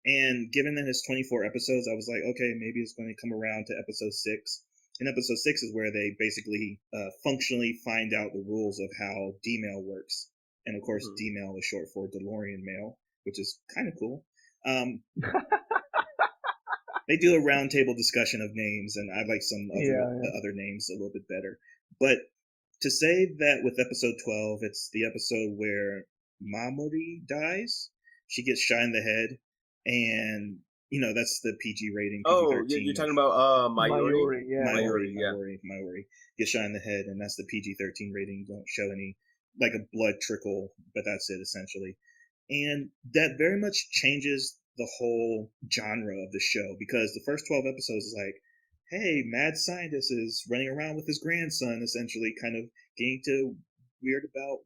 And given that it's 24 episodes, I was like, okay, maybe it's going to come around to episode 6. And episode 6 is where they basically functionally find out the rules of how D-mail works. And of course, Mhm. D-mail is short for DeLorean mail, which is kind of cool. Um, they do a roundtable discussion of names, and I like some of Yeah, the other names a little bit better. But to say that with episode 12, it's the episode where Mamori dies. She gets shot in the head, and that's the PG rating, PG Oh, you're 13 of talking about Mayuri? Mayuri, yeah. Mayuri, yeah. Maori gets shot in the head, and that's the PG 13 rating. Don't show any like a blood trickle, but that's it essentially. And that very much changes the whole genre of the show because the first 12 episodes is like, hey, mad scientist is running around with his grandson, essentially, kind of getting to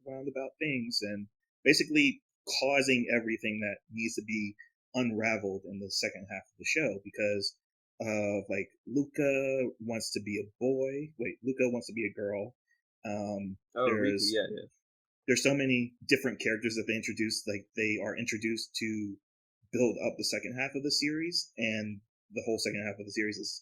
roundabout things, and basically causing everything that needs to be unraveled in the second half of the show because like Luca wants to be a boy. Wait, Luca wants to be a girl. Oh, Riku, There's yeah, yeah. there's so many different characters that they introduce. Like they are introduced to build up the second half of the series, and the whole second half of the series is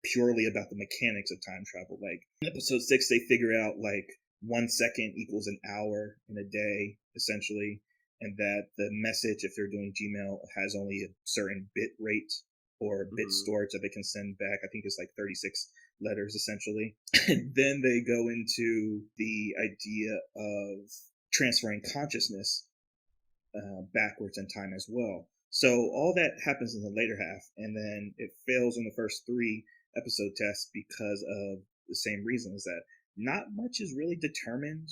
purely about the mechanics of time travel. Like in episode 6, they figure out like 1 second equals an hour in a day, essentially, and that the message, if they're doing Gmail, has only a certain bit rate or bit Hmm. storage that they can send back. I think it's like 36 letters, essentially. And then they go into the idea of transferring consciousness backwards in time as well. So all that happens in the later half, and then it fails in the first 3 episode tests because of the same reasons that not much is really determined,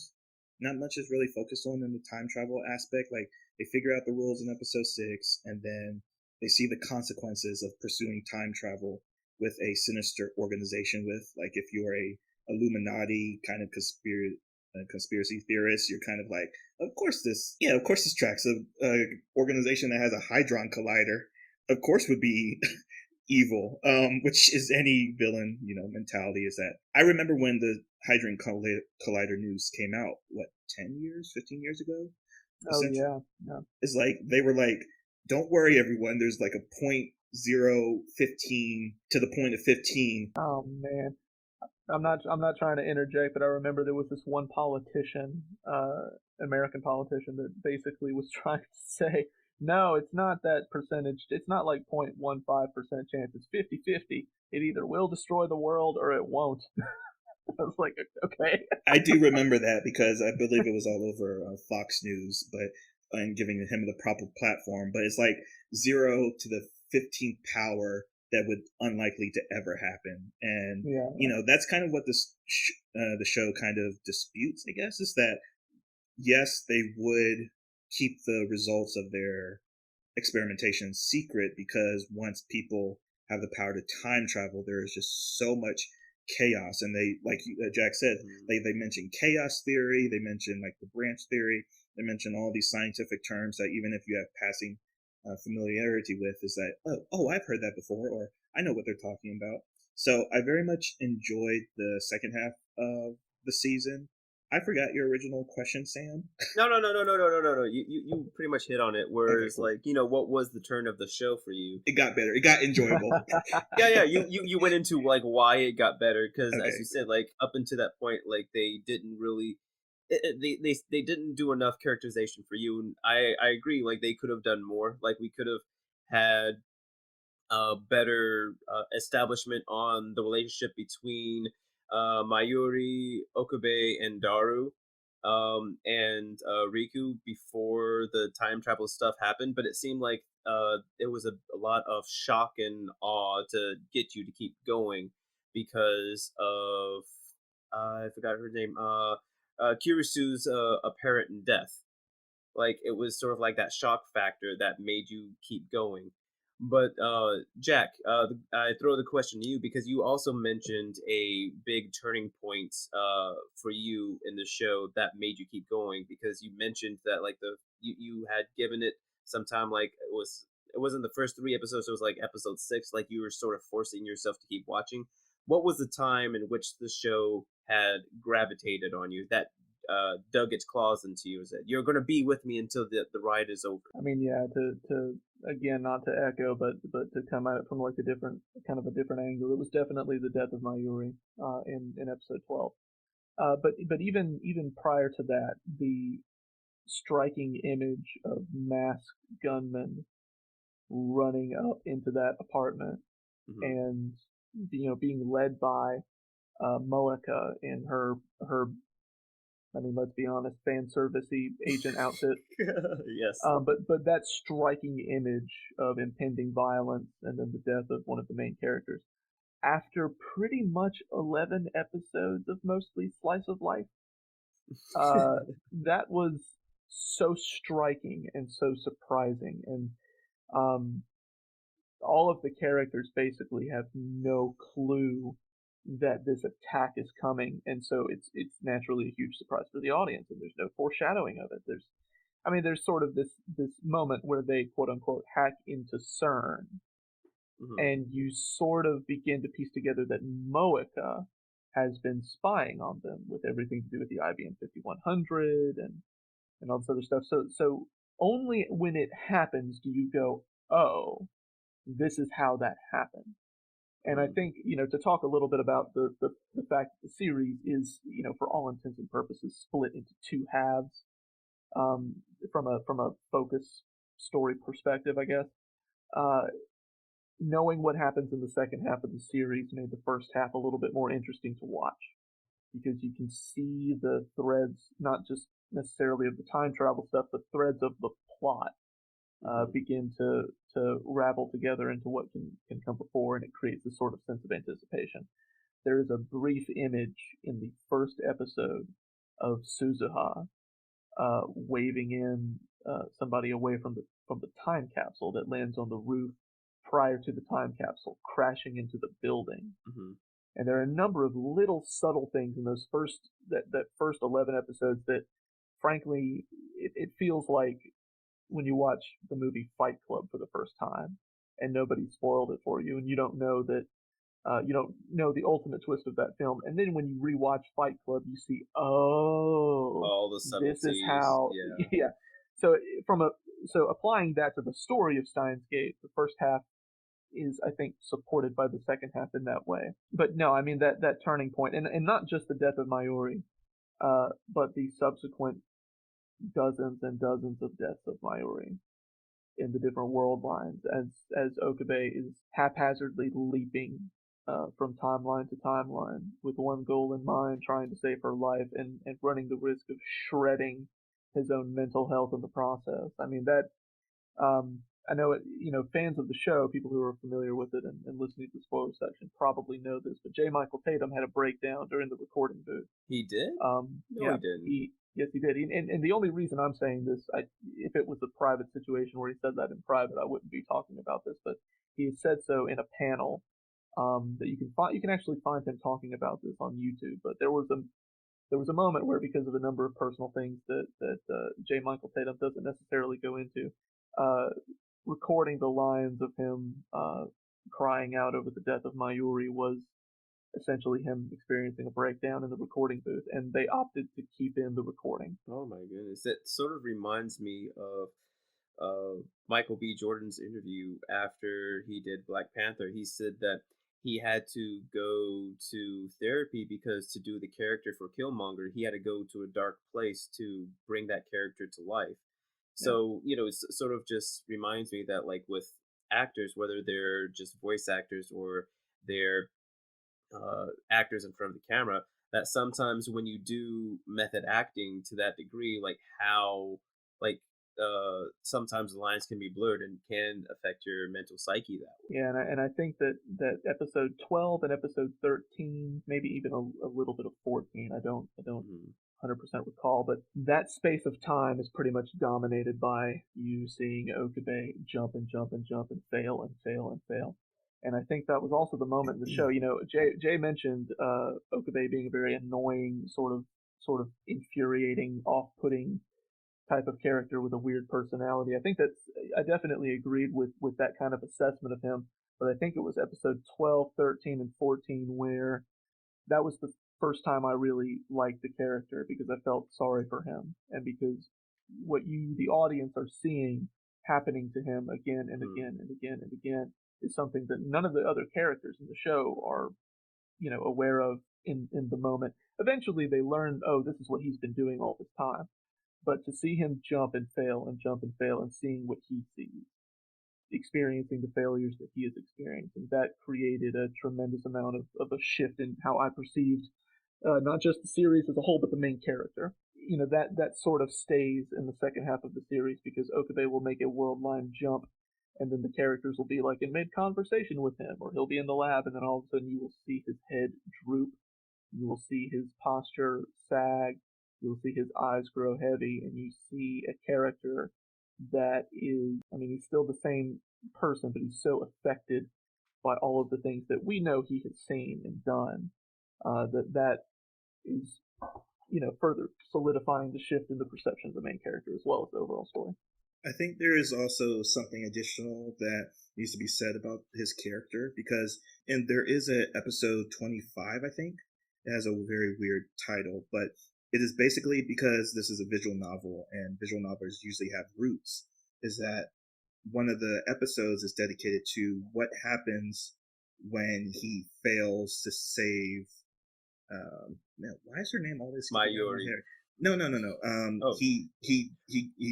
not much is really focused on in the time travel aspect. Like they figure out the rules in episode 6, and then they see the consequences of pursuing time travel with a sinister organization. With like if you're a Illuminati kind of conspiracy theorist, you're kind of like, of course this tracks a organization that has a hadron collider. Of course would be evil, which is any villain, mentality is that. I remember when the hadron collider news came out, what, 10 years, 15 years ago? Oh Essentially, yeah, yeah. it's like they were like, don't worry, everyone. There's like a 0, 15 to the point of 15. Oh man, I'm not trying to interject, but I remember there was this one politician, American politician, that basically was trying to say, no, it's not that percentage. It's not like 0.15% chance. It's 50-50. It either will destroy the world or it won't. I was like, okay. I do remember that because I believe it was all over Fox News, but and giving him the proper platform. But it's like 0 to the 15th power that would unlikely to ever happen, and Yeah. that's kind of what the show kind of disputes. I guess is that yes, they would keep the results of their experimentation secret because once people have the power to time travel, there is just so much chaos. And they, like Jack said, Mhm. they mention chaos theory, they mention like the branch theory, they mention all these scientific terms that even if you have passing familiarity with, is that oh I've heard that before, or I know what they're talking about. So I very much enjoyed the second half of the season. I forgot your original question, Sam. No. You pretty much hit on it. Okay, Whereas, cool. like, what was the turn of the show for you? It got better. It got enjoyable. Yeah. You went into like why it got better because, as you Okay. said, like up until that point, like they didn't really, they didn't do enough characterization for you. And I agree. Like they could have done more. Like we could have had a better establishment on the relationship between Mayuri, Okabe, and Daru, and Riku before the time travel stuff happened. But it seemed like it was a lot of shock and awe to get you to keep going because of I forgot her name, Kirisu's apparent death. Like it was sort of like that shock factor that made you keep going. But Jack, I throw the question to you because you also mentioned a big turning point for you in the show that made you keep going because you mentioned that like you had given it some time, like it wasn't the first 3 episodes, it was like episode 6, like you were sort of forcing yourself to keep watching. What was the time in which the show had gravitated on you that dug its claws into you? Is that you're going to be with me until the ride is over? I mean, yeah, to again, not to echo, but to come at it from like a different kind of a different angle. It was definitely the death of Mayuri in episode 12. But even prior to that, the striking image of masked gunmen running up into that apartment Hmm. and being led by Moeka in her, I mean, let's be honest, fan servicey agent outfit. Yes. But that striking image of impending violence and then the death of one of the main characters after pretty much 11 episodes of mostly slice of life, uh, that was so striking and so surprising. And um, all of the characters basically have no clue that this attack is coming, and so it's naturally a huge surprise for the audience. And there's no foreshadowing of it. There's sort of this moment where they quote unquote hack into CERN, Hmm. and you sort of begin to piece together that Moeka has been spying on them with everything to do with the IBM 5100 and all this other stuff. So only when it happens do you go, oh, this is how that happened. And I Hmm. think, to talk a little bit about the fact that the series is, for all intents and purposes, split into two halves, um, from a focus story perspective, I guess. Uh, Knowing what happens in the second half of the series made the first half a little bit more interesting to watch because you can see the threads, not just necessarily of the time travel stuff, but threads of the plot Hmm. begin to ravel together into what can come before, and it creates this sort of sense of anticipation. There is a brief image in the first episode of Suzuha waving in somebody away from the time capsule that lands on the roof prior to the time capsule crashing into the building. Hmm. And there are a number of little subtle things in those that first 11 episodes that, frankly, it feels like when you watch the movie Fight Club for the first time and nobody spoiled it for you, and you don't know the ultimate twist of that film, and then when you rewatch Fight Club, you see, oh, All the this is subtleties. how, Yeah. yeah. So from a so applying that to the story of Steins Gate, the first half is, I think, supported by the second half in that way. But no, I mean that turning point, and not just the death of Mayuri, but the subsequent dozens and dozens of deaths of Mayuri in the different world lines as Okabe is haphazardly leaping from timeline to timeline with one goal in mind, trying to save her life and running the risk of shredding his own mental health in the process. I mean that I know it, fans of the show, people who are familiar with it and listening to the spoiler section probably know this, but J. Michael Tatum had a breakdown during the recording booth. He did? No, Yeah, he didn't. Yes, he did. And the only reason I'm saying this, if it was a private situation where he said that in private, I wouldn't be talking about this. But he said so in a panel that you can find. You can actually find him talking about this on YouTube. But there was a moment where, because of a number of personal things that J. Michael Tatum doesn't necessarily go into, recording the lines of him crying out over the death of Mayuri was essentially him experiencing a breakdown in the recording booth, and they opted to keep in the recording. Oh my goodness. That sort of reminds me of Michael B. Jordan's interview after he did Black Panther. He said that he had to go to therapy because to do the character for Killmonger, he had to go to a dark place to bring that character to life. So, it sort of just reminds me that, like, with actors, whether they're just voice actors or they're actors in front of the camera, that sometimes when you do method acting to that degree, like how like sometimes the lines can be blurred and can affect your mental psyche that way. Yeah, and I think that episode 12 and episode 13, maybe even a little bit of 14, I don't 100% recall, but that space of time is pretty much dominated by you seeing Okabe jump and jump and jump and fail and fail and fail. And I think that was also the moment in the show. Jay mentioned Okabe being a very annoying, sort of infuriating, off-putting type of character with a weird personality. I definitely agreed with that kind of assessment of him. But I think it was episode 12, 13, and 14 where that was the first time I really liked the character, because I felt sorry for him, and because what you, the audience, are seeing happening to him again and again and again and again is something that none of the other characters in the show are, aware of in the moment. Eventually they learn, oh, this is what he's been doing all this time. But to see him jump and fail and jump and fail and seeing what he sees, experiencing the failures that he is experiencing, that created a tremendous amount of a shift in how I perceived not just the series as a whole, but the main character. That sort of stays in the second half of the series, because Okabe will make a world line jump, and then the characters will be like in mid-conversation with him, or he'll be in the lab, and then all of a sudden you will see his head droop, you will see his posture sag, you'll see his eyes grow heavy, and you see a character that is, I mean, he's still the same person, but he's so affected by all of the things that we know he has seen and done, that is, further solidifying the shift in the perception of the main character as well as the overall story. I think there is also something additional that needs to be said about his character, because there is an episode 25, I think. It has a very weird title, but it is basically, because this is a visual novel and visual novels usually have roots, is that one of the episodes is dedicated to what happens when he fails to save man, why is her name always Mayuri? No. He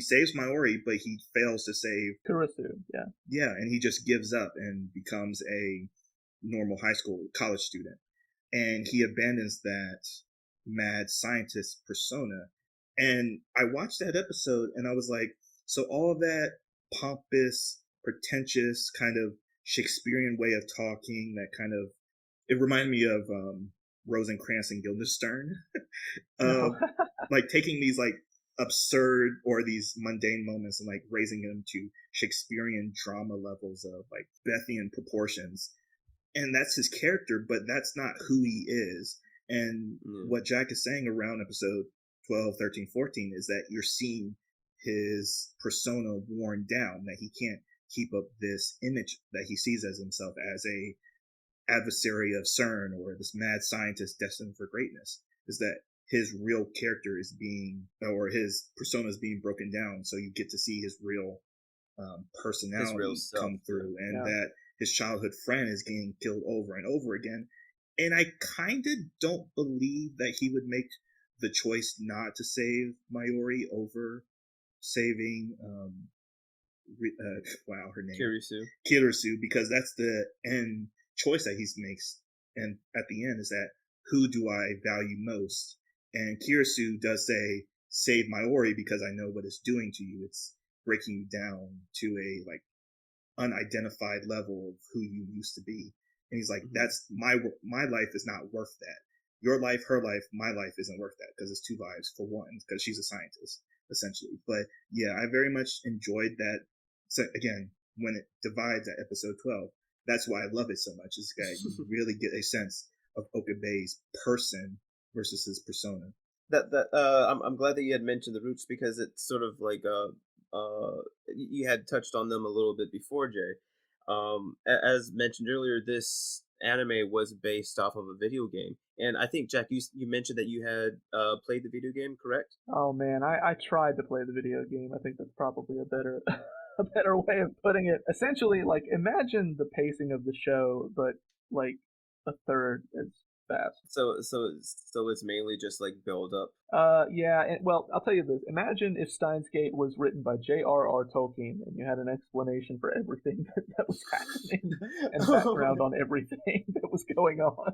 saves Mayuri, but he fails to save Kurisu. Yeah, and he just gives up and becomes a normal college student, and he abandons that mad scientist persona. And I watched that episode, and I was like, so all of that pompous, pretentious kind of Shakespearean way of talking, that kind of, it reminded me of Rosencrantz and Guildenstern. Like taking these like absurd or these mundane moments and like raising them to Shakespearean drama levels of like Bethian proportions. And that's his character, but that's not who he is. And what Jack is saying around episode 12, 13, 14 is that you're seeing his persona worn down, that he can't keep up this image that he sees as himself as a adversary of CERN or this mad scientist destined for greatness. Is that his real character is being, or his persona is being broken down, so you get to see his real personality come through, and that his childhood friend is getting killed over and over again. And I kind of don't believe that he would make the choice not to save Mayuri over saving wow, her name Kirisu. Kirisu, because that's the end choice that he makes. And at the end is that, who do I value most? And Kirisu does say, save Mayuri because I know what it's doing to you. It's breaking you down to a like unidentified level of who you used to be. And he's like, that's my life is not worth that. Your life, her life, my life isn't worth that, because it's two lives for one, because she's a scientist essentially. But yeah, I very much enjoyed that. So again, when it divides at episode 12, that's why I love it so much, is that you really get a sense of Okabe's person versus his persona. I'm glad that you had mentioned the roots, because it's sort of like you had touched on them a little bit before, Jay. As mentioned earlier, this anime was based off of a video game, and I think, Jack, you mentioned that you had played the video game, correct? Oh man, I tried to play the video game. I think that's probably a better a better way of putting it. Essentially, like imagine the pacing of the show, but like a third as fast. So it's mainly just like build up. Yeah. Well, I'll tell you this. Imagine if Steins Gate was written by J.R.R. Tolkien, and you had an explanation for everything that was happening and background on everything that was going on.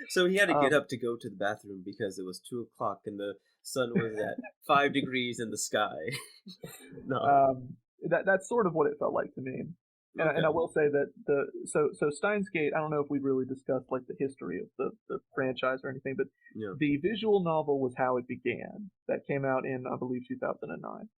So he had to get up to go to the bathroom because it was 2 o'clock and the sun was at 5 degrees in the sky. No. That's sort of what it felt like to me. And, Okay. and I will say that so Steins Gate, I don't know if we really discussed like the history of the franchise or anything, but Yeah. the visual novel was how it began. That came out in, I believe, 2009.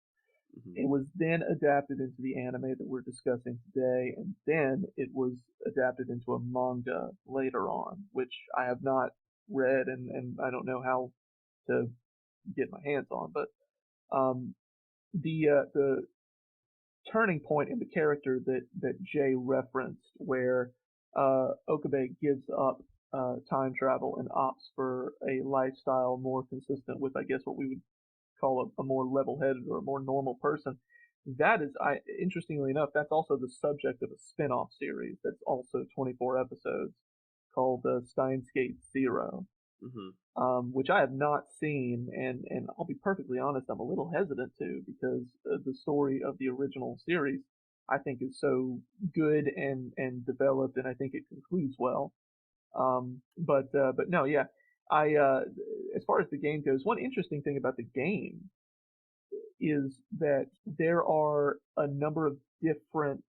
Mm-hmm. It was then adapted into the anime that we're discussing today, and then it was adapted into a manga later on, which I have not read and I don't know how to get my hands on. But the turning point in the character that Jay referenced, where Okabe gives up time travel and opts for a lifestyle more consistent with, I guess, what we would call a more level-headed or a more normal person. That is, interestingly enough, that's also the subject of a spin-off series that's also 24 episodes called Steins Gate Zero, which I have not seen, and I'll be perfectly honest, I'm a little hesitant to, because the story of the original series I think is so good and developed, and I think it concludes well. But no, yeah, I as far as the game goes, one interesting thing about the game is that there are a number of different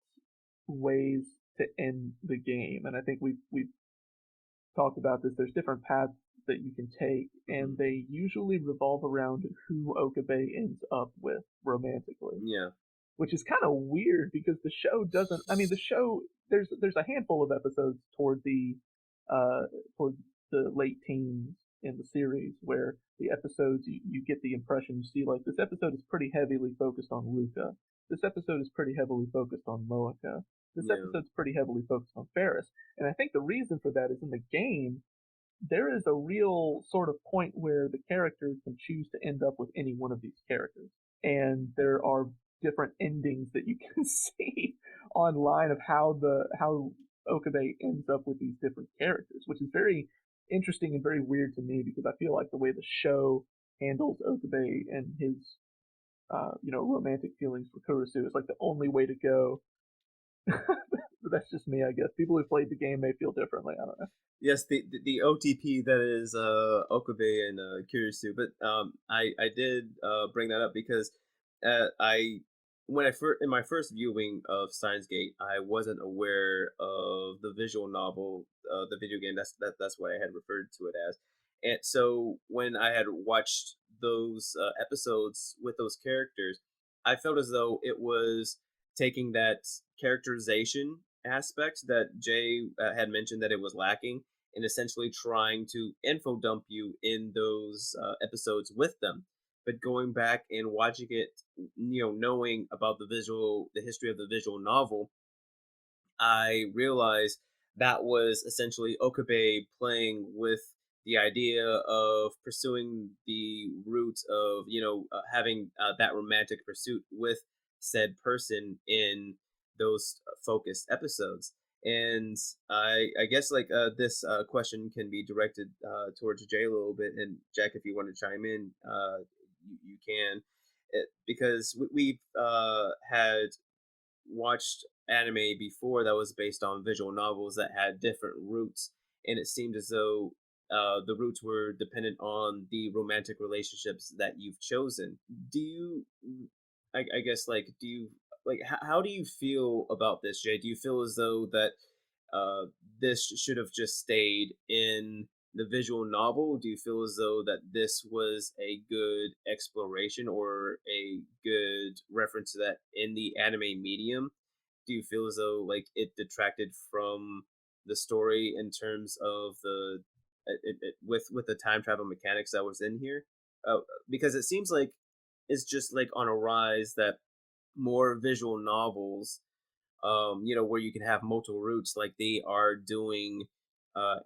ways to end the game, and I think we've talked about this. There's different paths that you can take, and they usually revolve around who Okabe ends up with romantically. Yeah. Which is kind of weird because the show doesn't. I mean, the show there's a handful of episodes toward the late teens in the series where the episodes you get the impression you see like this episode is pretty heavily focused on Luca. This episode is pretty heavily focused on Moeka. This episode's pretty heavily focused on Ferris. And I think the reason for that is in the game, there is a real sort of point where the character can choose to end up with any one of these characters. And there are different endings that you can see online of how Okabe ends up with these different characters, which is very interesting and very weird to me because I feel like the way the show handles Okabe and his romantic feelings for Kurisu is like the only way to go. But that's just me, I guess. People who played the game may feel differently. I don't know. Yes, the OTP that is Okabe and Kirisu, but I did bring that up because I when I first in my first viewing of Steins Gate, I wasn't aware of the visual novel, the video game. That's what I had referred to it as, and so when I had watched those episodes with those characters, I felt as though it was taking that characterization aspect that Jay had mentioned that it was lacking, and essentially trying to info dump you in those episodes with them. But going back and watching it, knowing about the history of the visual novel, I realized that was essentially Okabe playing with the idea of pursuing the route of having that romantic pursuit with said person in those focused episodes. And I guess like this question can be directed towards Jay a little bit, and Jack, if you want to chime in, you can, because we've had watched anime before that was based on visual novels that had different roots, and it seemed as though the roots were dependent on the romantic relationships that you've chosen. Do you, I guess, like, do you like how do you feel about this, Jay? Do you feel as though that uh, this should have just stayed in the visual novel? Do you feel as though that this was a good exploration or a good reference to that in the anime medium? Do you feel as though like it detracted from the story in terms of the with the time travel mechanics that was in here? Because it seems like it's just like on a rise that more visual novels, where you can have multiple routes, like they are doing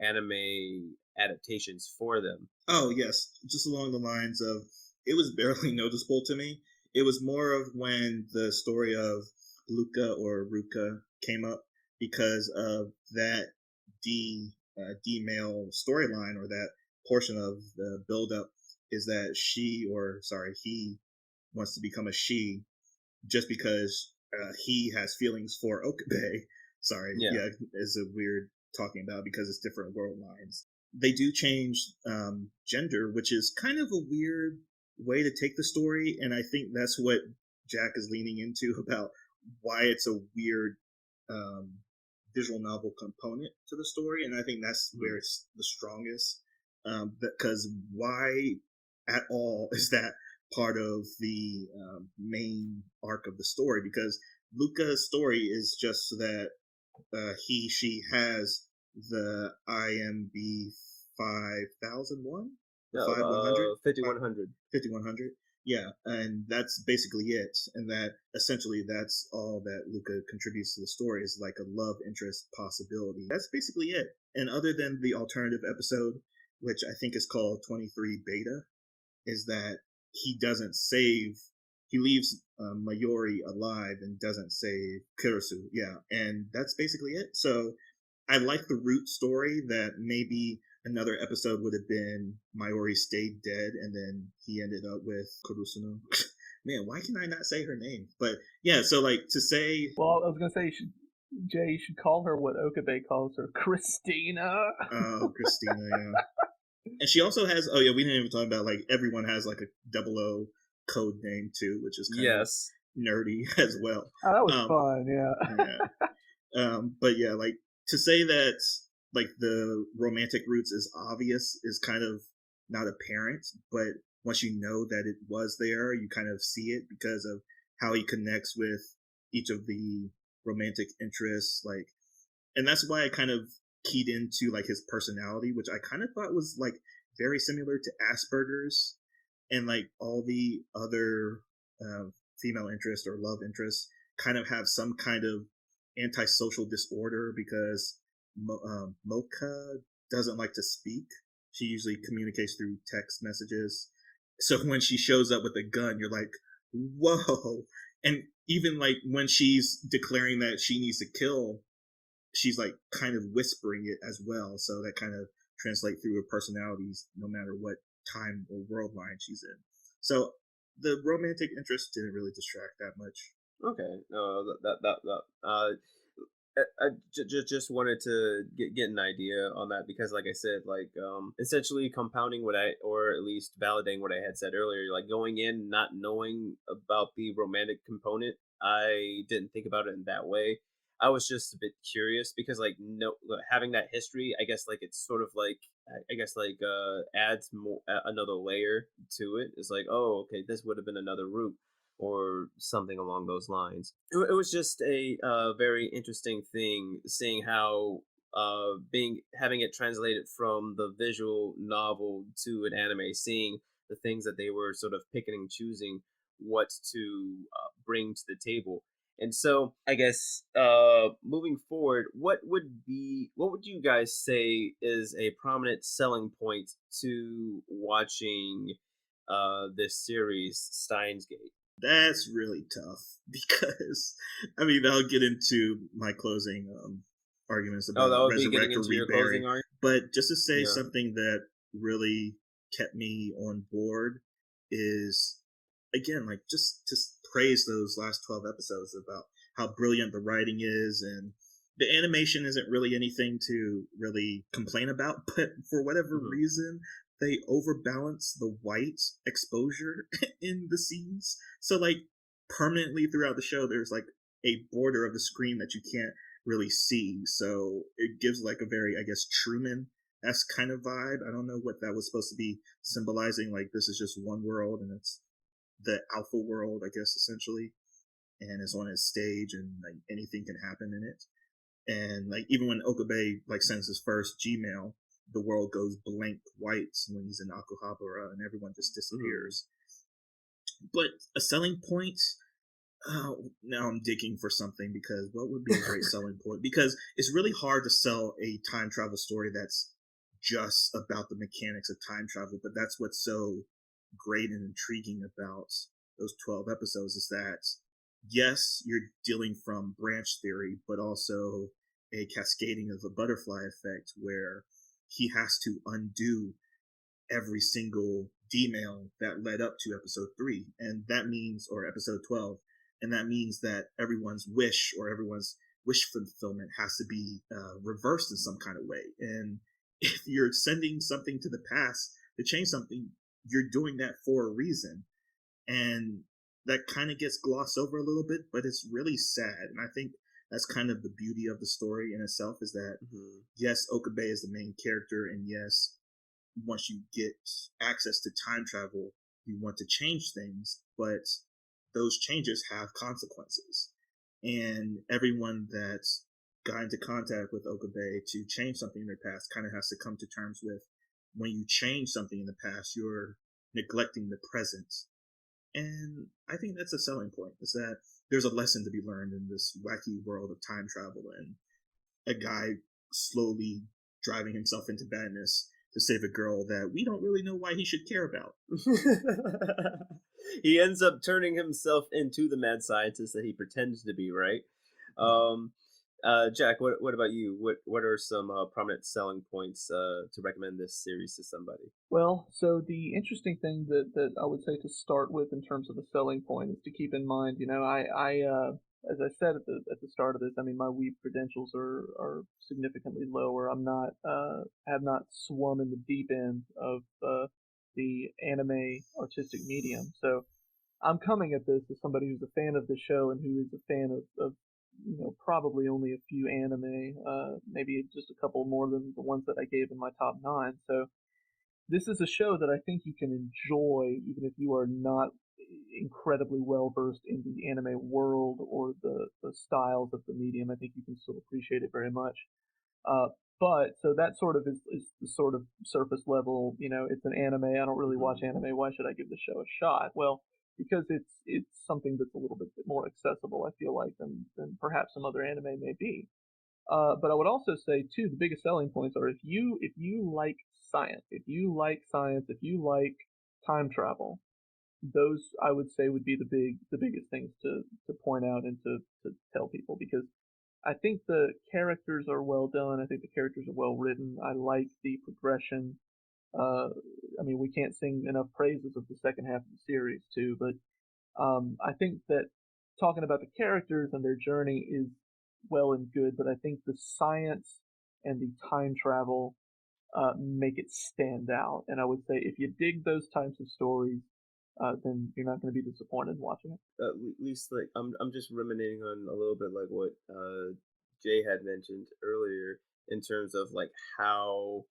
anime adaptations for them. Oh yes, just along the lines of it was barely noticeable to me. It was more of when the story of Luca or Ruka came up because of that D male storyline or that portion of the build up is that she or sorry he wants to become a she just because he has feelings for Okabe. Sorry, Yeah. yeah, is a weird talking about because it's different world lines. They do change gender, which is kind of a weird way to take the story, and I think that's what Jack is leaning into about why it's a weird um, visual novel component to the story, and I think that's where it's the strongest. Because why at all is that part of the main arc of the story? Because Luca's story is just that she has the IMB 5001, the No, 5100, 5100. 5100. Yeah, and that's basically it. And that essentially that's all that Luca contributes to the story is like a love interest possibility. That's basically it. And other than the alternative episode, which I think is called 23 Beta, is that he doesn't save. He leaves Mayuri alive and doesn't save Kirisu. Yeah, and that's basically it. So I like the root story that maybe another episode would have been Mayuri stayed dead and then he ended up with Kurusuno. Man, why can I not say her name? But yeah, so like to say, Well, I was gonna say, Jay, you should call her what Okabe calls her, Christina. oh, Christina, yeah. And she also has, oh yeah, we didn't even talk about like everyone has like a W.o.W code name too, which is kind of Yes. nerdy as well. Oh, that was Um, fun, yeah. yeah. But yeah, like to say that like the romantic roots is obvious is kind of not apparent, but once you know that it was there, you kind of see it because of how he connects with each of the romantic interests, like, and that's why I kind of keyed into like his personality, which I kind of thought was like very similar to Asperger's, and like all the other uh, female interests or love interests kind of have some kind of antisocial disorder because Mocha doesn't like to speak. She usually communicates through text messages. So when she shows up with a gun, you're like, whoa. And even like when she's declaring that she needs to kill, she's like kind of whispering it as well. So that kind of translate through her personalities no matter what time or world line she's in. So the romantic interest didn't really distract that much. Okay. No, that just wanted to get an idea on that, because like I said, like essentially compounding what I, or at least validating what I had said earlier, like going in not knowing about the romantic component, I didn't think about it in that way. I was just a bit curious because like no, having that history, I guess like it's sort of like I guess like adds more another layer to it. It's like, oh, okay, this would have been another route or something along those lines. It was just a very interesting thing seeing how being having it translated from the visual novel to an anime, seeing the things that they were sort of picking and choosing what to bring to the table. And so I guess moving forward, what would you guys say is a prominent selling point to watching this series, Steins Gate? That's really tough because I mean I'll get into my closing arguments Oh, that about would be getting resurrect or into your rebury. closing arc. But just to say Yeah. something that really kept me on board is, again, like just to praise those last 12 episodes about how brilliant the writing is, and the animation isn't really anything to really complain about, but for whatever Hmm. reason they overbalance the white exposure in the scenes. So like permanently throughout the show there's like a border of the screen that you can't really see. So it gives like a very, I guess, Truman esque kind of vibe. I don't know what that was supposed to be symbolizing. Like this is just one world and it's the alpha world, I guess, essentially, and it's on his stage and like anything can happen in it. And like even when Okabe like sends his first Gmail, the world goes blank white when he's in Akuhabara and everyone just disappears. But a selling point, now I'm digging for something, because what would be a great selling point? Because it's really hard to sell a time travel story that's just about the mechanics of time travel, but that's what's so great and intriguing about those 12 episodes is that, yes, you're dealing from branch theory, but also a cascading of a butterfly effect where he has to undo every single D-mail that led up to episode 3, and that means, or episode 12, and that means that everyone's wish or everyone's wish fulfillment has to be reversed in some kind of way. And if you're sending something to the past to change something, you're doing that for a reason. And that kind of gets glossed over a little bit, but it's really sad. And I think that's kind of the beauty of the story in itself, is that, yes, Okabe is the main character, and yes, once you get access to time travel, you want to change things, but those changes have consequences. And everyone that's got into contact with Okabe to change something in their past kind of has to come to terms with, when you change something in the past, you're neglecting the present. And I think that's a selling point, is that there's a lesson to be learned in this wacky world of time travel, and a guy slowly driving himself into badness to save a girl that we don't really know why he should care about. He ends up turning himself into the mad scientist that he pretends to be, right? Um, Jack, what about you? What are some prominent selling points to recommend this series to somebody? Well, so the interesting thing that I would say to start with in terms of a selling point is to keep in mind, as I said at the start of this, I mean, my Weeb credentials are significantly lower. I'm not have not swum in the deep end of the anime artistic medium. So I'm coming at this as somebody who's a fan of the show and who is a fan of probably only a few anime, maybe just a couple more than the ones that I gave in my top 9. So this is a show that I think you can enjoy even if you are not incredibly well versed in the anime world or the styles of the medium. I think you can still appreciate it very much. Uh, but so that sort of is the sort of surface level. It's an anime. I don't really watch anime. Why should I give the show a shot? Well, because it's something that's a little bit more accessible, I feel like, than perhaps some other anime may be. But I would also say too, the biggest selling points are if you like science, if you like time travel, those I would say would be the biggest things to point out and to tell people, because I think the characters are well done. I think the characters are well written. I like the progression. Uh, I mean, we can't sing enough praises of the second half of the series too, but I think that talking about the characters and their journey is well and good, but I think the science and the time travel make it stand out. And I would say if you dig those types of stories, then you're not going to be disappointed watching it. At least, like, I'm just ruminating on a little bit like what Jay had mentioned earlier in terms of like how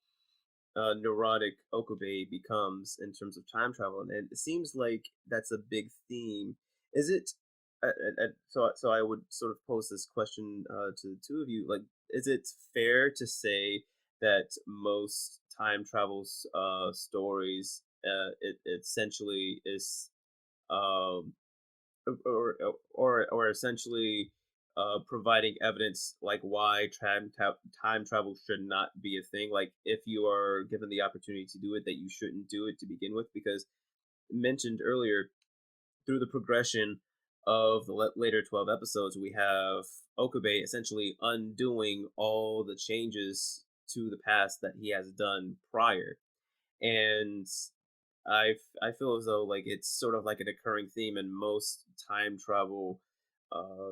neurotic Okabe becomes in terms of time travel, and it seems like that's a big theme. Is it? So I would sort of pose this question to the two of you: like, is it fair to say that most time travel stories, it essentially is um, or essentially providing evidence like why time travel should not be a thing. Like if you are given the opportunity to do it, that you shouldn't do it to begin with, because mentioned earlier through the progression of the later 12 episodes, we have Okabe essentially undoing all the changes to the past that he has done prior. And I feel as though like it's sort of like an occurring theme in most time travel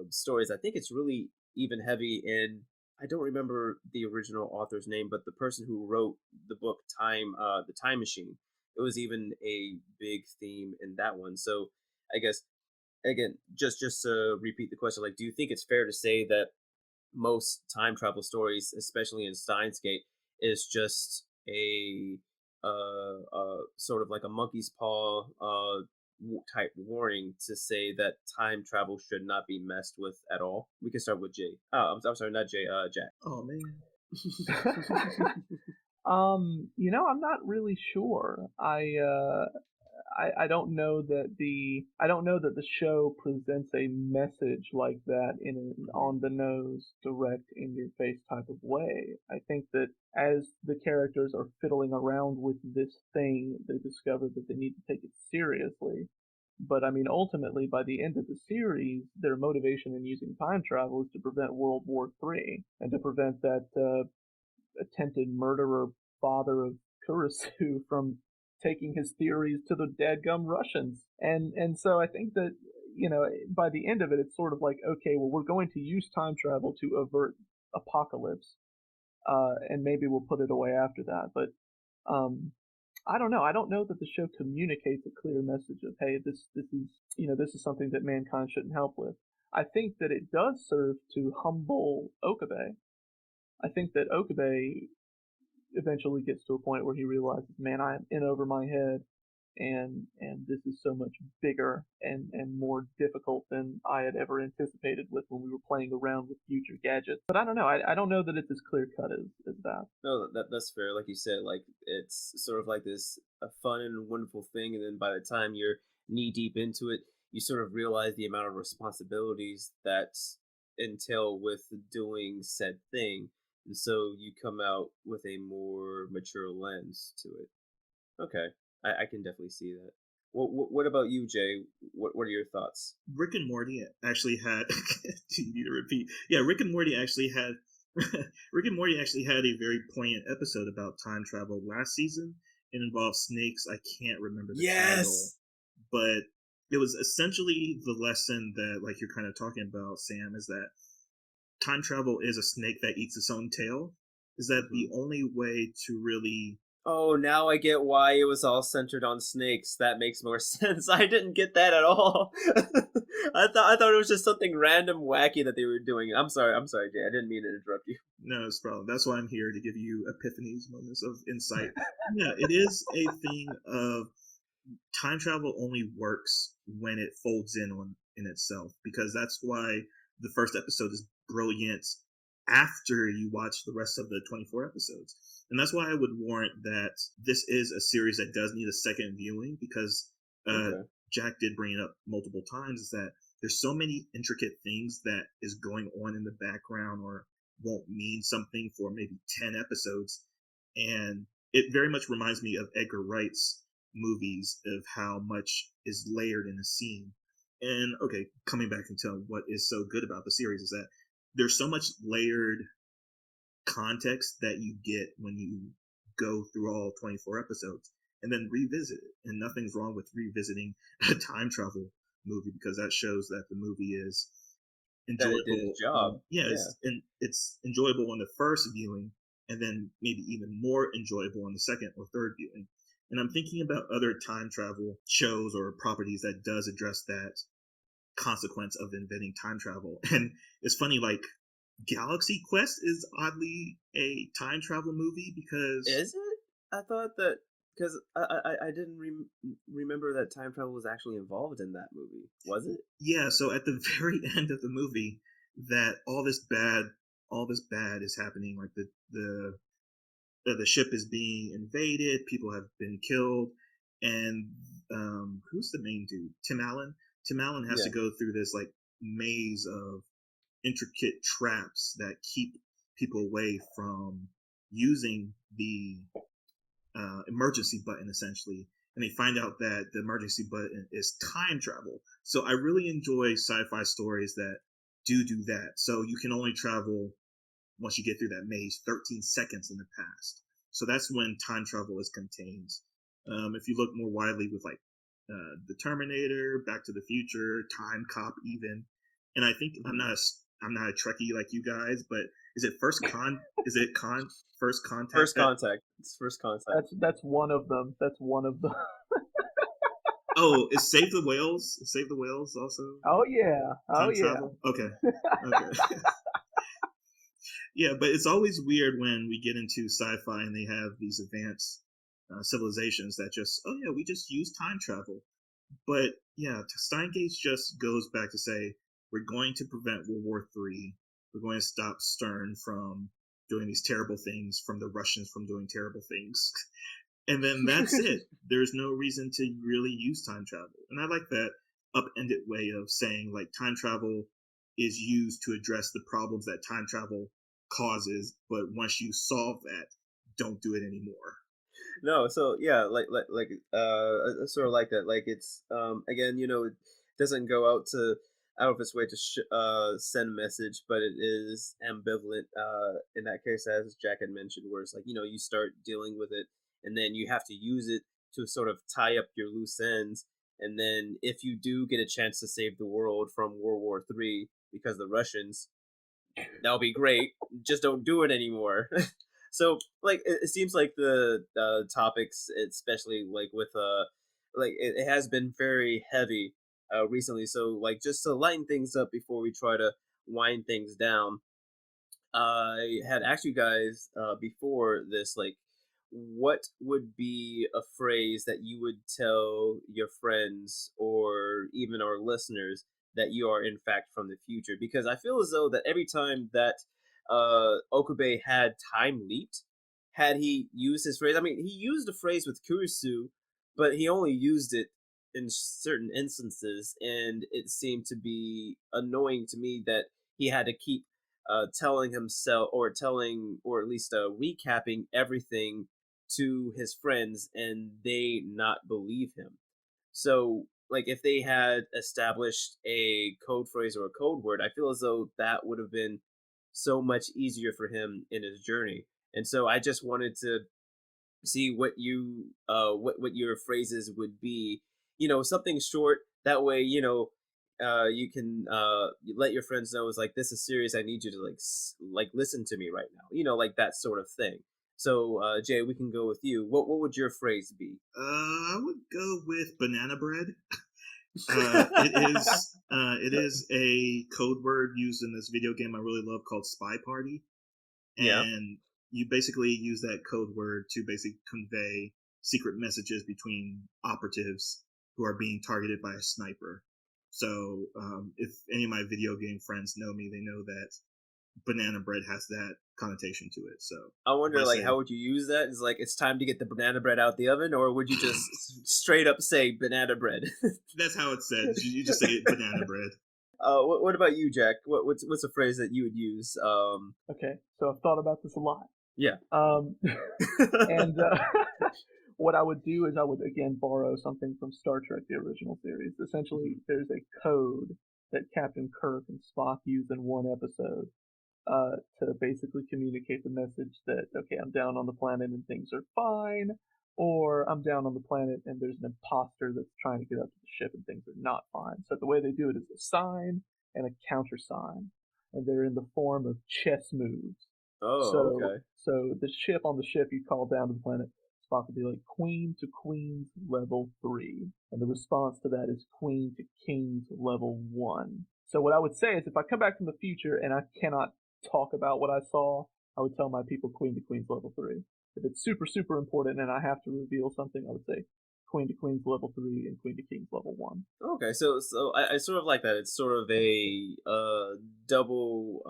stories. I think it's really even heavy in. I don't remember the original author's name, but the person who wrote the book The Time Machine. It was even a big theme in that one. So I guess again, just to repeat the question, like, do you think it's fair to say that most time travel stories, especially in Steins Gate, is just a sort of like a monkey's paw type warning to say that time travel should not be messed with at all? We can start with Jay. Oh, I'm sorry, not Jay. Jack. Oh man. I'm not really sure. I don't know that the show presents a message like that in an Mhm. on the nose, direct, in your face type of way. I think that as the characters are fiddling around with this thing, they discover that they need to take it seriously. But I mean, ultimately, by the end of the series, their motivation in using time travel is to prevent World War III and to prevent that attempted murderer father of Kurisu from taking his theories to the dadgum Russians. And so I think that by the end of it, it's sort of like, okay, well, we're going to use time travel to avert apocalypse, and maybe we'll put it away after that. But um, I don't know. I don't know that the show communicates a clear message of, hey, this is something that mankind shouldn't help with. I think that it does serve to humble Okabe. I think that Okabe eventually gets to a point where he realizes, man, I am in over my head, and this is so much bigger and more difficult than I had ever anticipated with when we were playing around with future gadgets. But I don't know. I don't know that it's as clear cut as that. No, that's fair. Like you said, like it's sort of like this a fun and wonderful thing, and then by the time you're knee deep into it, you sort of realize the amount of responsibilities that entail with doing said thing, and so you come out with a more mature lens to it. Okay, I can definitely see that. What about you, Jay? What are your thoughts? Rick and Morty actually had. You need to repeat. Yeah, Rick and Morty actually had. Rick and Morty actually had a very poignant episode about time travel last season. It involved snakes. I can't remember the title, Yes. but it was essentially the lesson that, like you're kind of talking about, Sam, is that time travel is a snake that eats its own tail. Is that Hmm. the only way to really. Oh, now I get why it was all centered on snakes. That makes more sense. I didn't get that at all. I thought it was just something random wacky that they were doing. I'm sorry, Jay. I didn't mean to interrupt you. No, it's problem. That's why I'm here to give you epiphanies, moments of insight. Yeah, it is a thing of time travel only works when it folds in on in itself, because that's why the first episode is brilliant after you watch the rest of the 24 episodes. And that's why I would warrant that this is a series that does need a second viewing, because uh, Okay. Jack did bring it up multiple times, is that there's so many intricate things that is going on in the background or won't mean something for maybe 10 episodes. And it very much reminds me of Edgar Wright's movies, of how much is layered in a scene. And okay, coming back into what is so good about the series is that there's so much layered context that you get when you go through all 24 episodes and then revisit it. And nothing's wrong with revisiting a time travel movie, because that shows that the movie is That it did its enjoyable. job. Yeah, Yeah. it's enjoyable on the first viewing, and then maybe even more enjoyable on the second or third viewing. And I'm thinking about other time travel shows or properties that does address that consequence of inventing time travel. And it's funny, like Galaxy Quest is oddly a time travel movie because Is it? I thought that because I didn't remember that time travel was actually involved in that movie. Was it? yeah, so at the very end of the movie, that all this bad is happening, like the ship is being invaded, people have been killed, and who's the main dude? Tim Allen. Tim Allen has to Yeah. go through this like maze of intricate traps that keep people away from using the emergency button, essentially. and they find out that the emergency button is time travel. So I really enjoy sci-fi stories that do that. So you can only travel once you get through that maze 13 seconds in the past. So that's when time travel is contained. If you look more widely with like the Terminator, Back to the Future, Time Cop, even, and I think I'm not a Trekkie like you guys, but is it First Contact? First Contact. It's First Contact. That's one of them. That's one of them. Oh, is Save the Whales? Is Save the Whales also? Oh yeah. Oh Time yeah. travel? Okay. Okay. Yeah, but it's always weird when we get into sci-fi and they have these advanced civilizations that just, oh yeah, we just use time travel. But yeah, Steingate just goes back to say we're going to prevent World War III. We're going to stop Stern from doing these terrible things, from the Russians from doing terrible things. And then that's it. There's no reason to really use time travel. And I like that upended way of saying like time travel is used to address the problems that time travel causes, but once you solve that, don't do it anymore. No, so yeah, I sort of like that. Like it's again, it doesn't go out of its way to send a message, but it is ambivalent. In that case, as Jack had mentioned, where it's like you start dealing with it, and then you have to use it to sort of tie up your loose ends. And then if you do get a chance to save the world from World War III because the Russians, that'll be great. Just don't do it anymore. So like it seems like the topics, especially like with like it has been very heavy recently. So like just to lighten things up before we try to wind things down, I had asked you guys before this, like, what would be a phrase that you would tell your friends or even our listeners that you are in fact from the future? Because I feel as though that every time that Okabe had time leaped, had he used his phrase, I mean, he used the phrase with Kurisu, but he only used it in certain instances, and it seemed to be annoying to me that he had to keep telling himself or at least recapping everything to his friends and they not believe him. So like if they had established a code phrase or a code word, I feel as though that would have been so much easier for him in his journey. And so I just wanted to see what your phrases would be, something short, that way you can let your friends know, it's like, this is serious, I need you to like listen to me right now, like that sort of thing. So Jay, we can go with you. What would your phrase be? I would go with banana bread. It is a code word used in this video game I really love called Spy Party, Yeah. and you basically use that code word to basically convey secret messages between operatives who are being targeted by a sniper. So if any of my video game friends know me, they know that banana bread has that connotation to it. So I wonder, I like, say how would you use that? Is like, it's time to get the banana bread out the oven, or would you just straight up say banana bread? that's how it's said. You just say banana bread. What about you, Jack? What's a phrase that you would use? Okay, so I've thought about this a lot. Yeah. And what I would do is I would again borrow something from Star Trek, the original series. Essentially, there's a code that Captain Kirk and Spock use in one episode to basically communicate the message that, okay, I'm down on the planet and things are fine, or I'm down on the planet and there's an imposter that's trying to get up to the ship and things are not fine. So the way they do it is a sign and a countersign, and they're in the form of chess moves. Oh, So, okay. so on the ship you call down to the planet, Spock would be like Queen to Queen's level 3, and the response to that is Queen to King's level 1. So what I would say is, if I come back from the future and I cannot talk about what I saw, I would tell my people Queen to Queen's level 3. If it's super, super important and I have to reveal something, I would say Queen to Queen's level 3 and Queen to King's level 1. Okay, so I sort of like that. It's sort of a double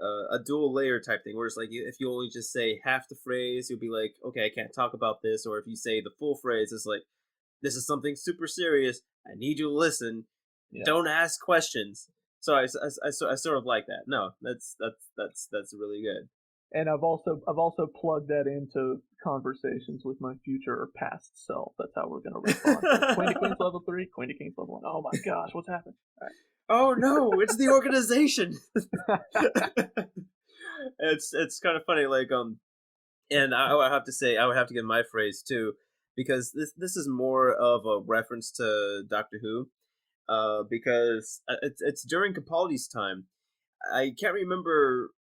a dual layer type thing, where it's like, if you only just say half the phrase, you'll be like, okay, I can't talk about this. Or if you say the full phrase, it's like, this is something super serious, I need you to listen, Yeah. don't ask questions. So I sort of like that. No, that's really good. And I've also plugged that into conversations with my future or past self. That's how we're gonna respond. Like, Queen to Queens level 3, Queen to Kings level 1. Oh my gosh, what's happened? Oh no, it's the organization. It's kind of funny, like and I would have to say I would have to give my phrase too, because this is more of a reference to Doctor Who, because it's during Capaldi's time. I can't remember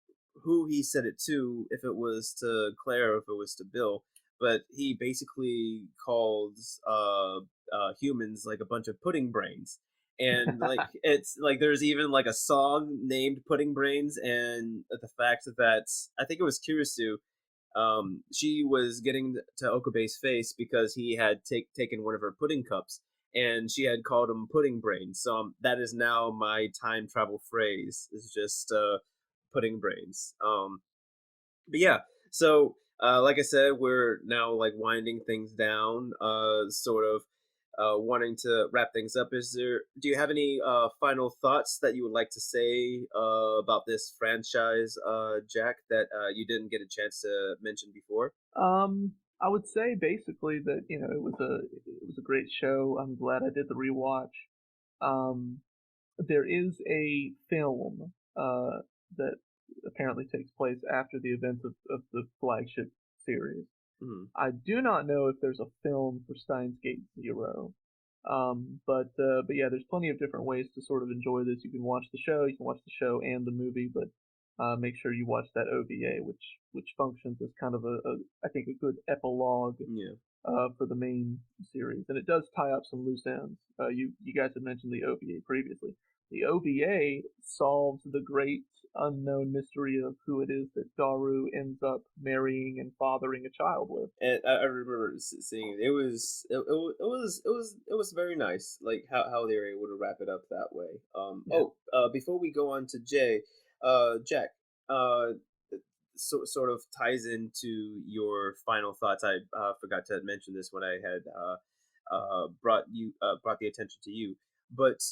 who he said it to, if it was to Claire or if it was to Bill, but he basically called humans like a bunch of pudding brains. And like it's like there's even like a song named Pudding Brains, and the fact that I think it was Kirisu, she was getting to Okabe's face because he had taken one of her pudding cups, and she had called him Pudding Brains. So that is now my time travel phrase. Is just pudding brains. But yeah, so like I said, we're now like winding things down, sort of wanting to wrap things up. Do you have any final thoughts that you would like to say about this franchise, Jack, that you didn't get a chance to mention before? I would say basically that it was a great show. I'm glad I did the rewatch. Um, there is a film that apparently takes place after the events of the flagship series. Mhm. I do not know if there's a film for Steins Gate Zero. But yeah, there's plenty of different ways to sort of enjoy this. You can watch the show, you can watch the show and the movie, but make sure you watch that OVA, which functions as kind of I think a good epilogue Yeah. for the main series, and it does tie up some loose ends. You guys had mentioned the OVA previously. The OVA solves the great unknown mystery of who it is that Daru ends up marrying and fathering a child with. And I remember seeing it. It was very nice, like how they were able to wrap it up that way. Yeah. Before we go on to Jay, Jack, sort of ties into your final thoughts. I forgot to mention this when I had brought the attention to you. But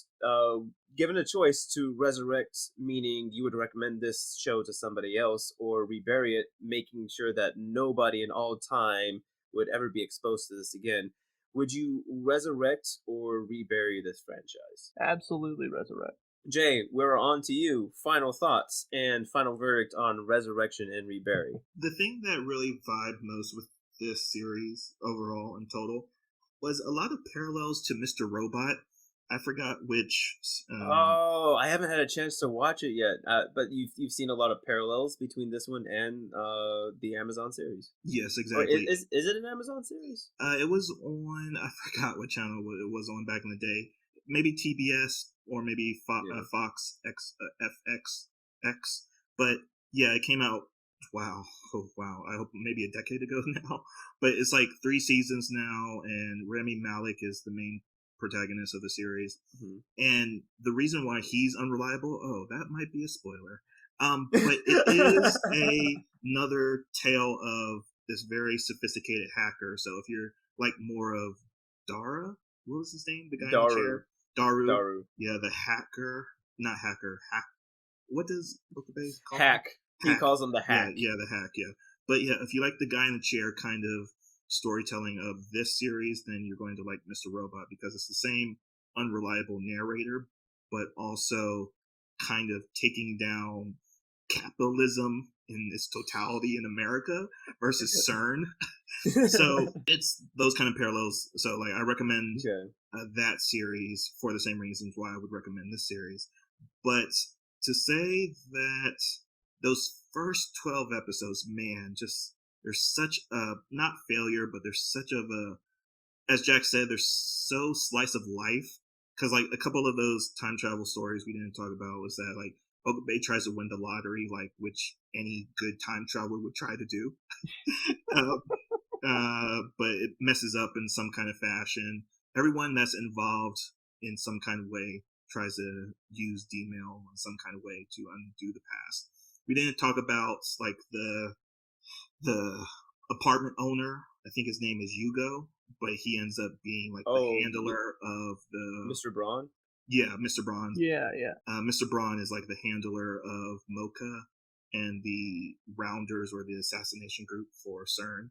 given a choice to resurrect, meaning you would recommend this show to somebody else, or rebury it, making sure that nobody in all time would ever be exposed to this again, would you resurrect or rebury this franchise? Absolutely resurrect. Jay, we're on to you. Final thoughts and final verdict on resurrection and rebury. The thing that really vibed most with this series overall in total was a lot of parallels to Mr. Robot. I forgot which. Oh, I haven't had a chance to watch it yet, but you've seen a lot of parallels between this one and the Amazon series. Yes, Or exactly. is it an Amazon series? It was on. I forgot what channel it was on back in the day. Maybe TBS or maybe Yeah. Fox X FXX. But yeah, it came out. Wow, oh wow! I hope maybe a decade ago now. But it's like 3 seasons now, and Remy Malik is the main protagonist of the series. Hmm. And the reason why he's unreliable, oh, that might be a spoiler. But it is another tale of this very sophisticated hacker. So if you're like more of Dara, what was his name? The guy in the Daru. chair? Daru. Daru. Yeah, the hacker. Not hacker. Hack. What does Okabe call him? Hack. He Hack. calls him the Yeah, hack. yeah, the hack, yeah. But yeah, if you like the guy in the chair kind of storytelling of this series, then you're going to like Mr. Robot because it's the same unreliable narrator, but also kind of taking down capitalism in its totality in America versus CERN. So it's those kind of parallels. So like I recommend Okay. that series for the same reasons why I would recommend this series. But to say that those first 12 episodes, man, just there's such a not failure, but there's such of a, as Jack said, they're so slice of life. Because like a couple of those time travel stories we didn't talk about was that like Okabe tries to win the lottery, like which any good time traveler would try to do. But it messes up in some kind of fashion. Everyone that's involved in some kind of way tries to use D-mail in some kind of way to undo the past. We didn't talk about like the apartment owner. I think his name is Yugo, but he ends up being like the handler of the Mr. Braun. Yeah, Mr. Braun. Yeah, yeah. Mr. Braun is like the handler of Mocha, and the Rounders, or the assassination group for CERN,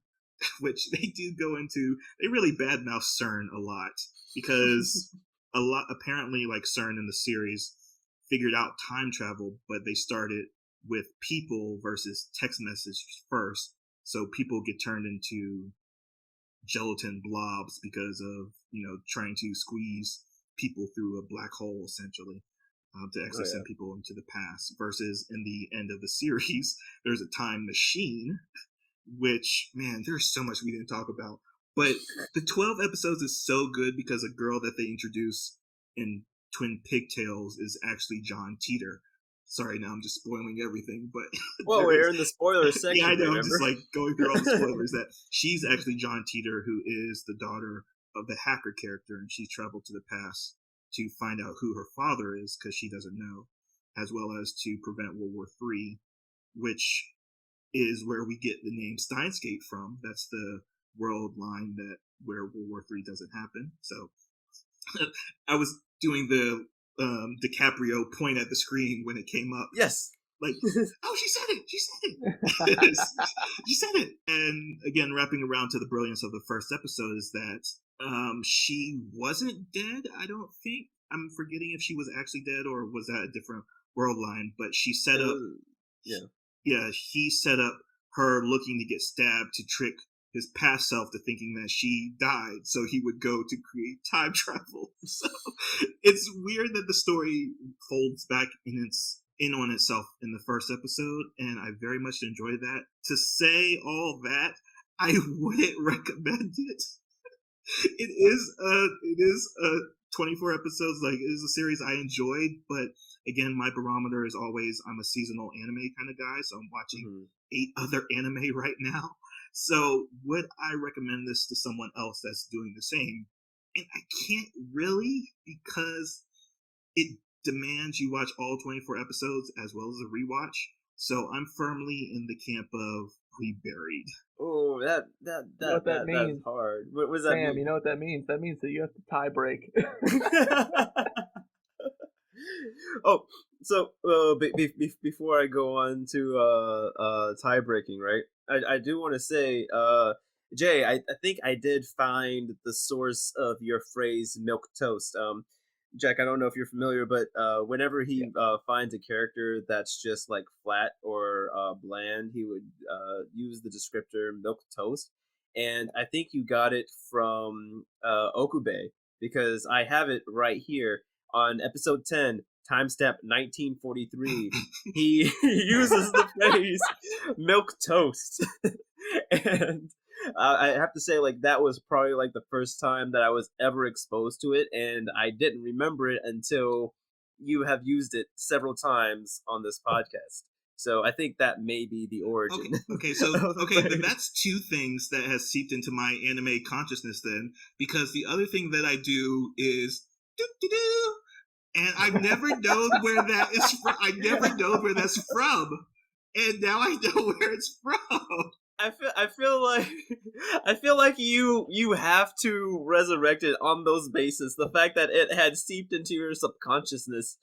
which they do go into. They really badmouth CERN a lot because a lot apparently, like, CERN in the series figured out time travel, but they started with people versus text message first. So people get turned into gelatin blobs because of, trying to squeeze people through a black hole, essentially, to Oh actually yeah. send people into the past. Versus in the end of the series, there's a time machine, which, man, there's so much we didn't talk about. But the 12 episodes is so good because a girl that they introduce in Twin Pigtails is actually John Teeter. Sorry, now I'm just spoiling everything, but Well, there is. we're in the spoiler Yeah, I section, know. I'm just remember? like going through all the spoilers. That she's actually John Teeter, who is the daughter of the hacker character, and she's traveled to the past to find out who her father is because she doesn't know, as well as to prevent World War III, which is where we get the name Steins from. That's the world line that where World War III doesn't happen. So I was doing the DiCaprio point at the screen when it came up, Yes. like, oh, she said it. She said it. She said it. And again, wrapping around to the brilliance of the first episode is that she wasn't dead. I don't think. I'm forgetting if she was actually dead or was that a different world line. But she set It up. was, yeah. Yeah, he set up her looking to get stabbed to trick his past self to thinking that she died, so he would go to create time travel. So it's weird that the story folds back in on itself in the first episode, and I very much enjoyed that. To say all that, I wouldn't recommend it. It is 24 episodes. Like, it is a series I enjoyed, but again, my barometer is always, I'm a seasonal anime kind of guy, so I'm watching Mhm. 8 other anime right now. So would I recommend this to someone else that's doing the same? And I can't really, because it demands you watch all 24 episodes as well as a rewatch. So I'm firmly in the camp of Reburied. Oh, You know what that that's means? hard. What does that Sam, mean? you know what that means? That means that you have to tie break. Oh, so before I go on to tie breaking, right? I do want to say, Jay, I think I did find the source of your phrase "milk toast." Jack, I don't know if you're familiar, but whenever Yeah. he finds a character that's just like flat or bland, he would use the descriptor "milk toast," and I think you got it from Okube because I have it right here on episode 10, timestamp 1943. He uses the phrase "milk toast," and I have to say, like, that was probably like the first time that I was ever exposed to it, and I didn't remember it until you have used it several times on this podcast. So I think that may be the origin. Okay, then that's two things that has seeped into my anime consciousness then, because the other thing that I do is do do do, and I've never known where that is from. I never known where that's from, and now I know where it's from. I feel like I feel like you have to resurrect it on those bases. The fact that it had seeped into your subconsciousness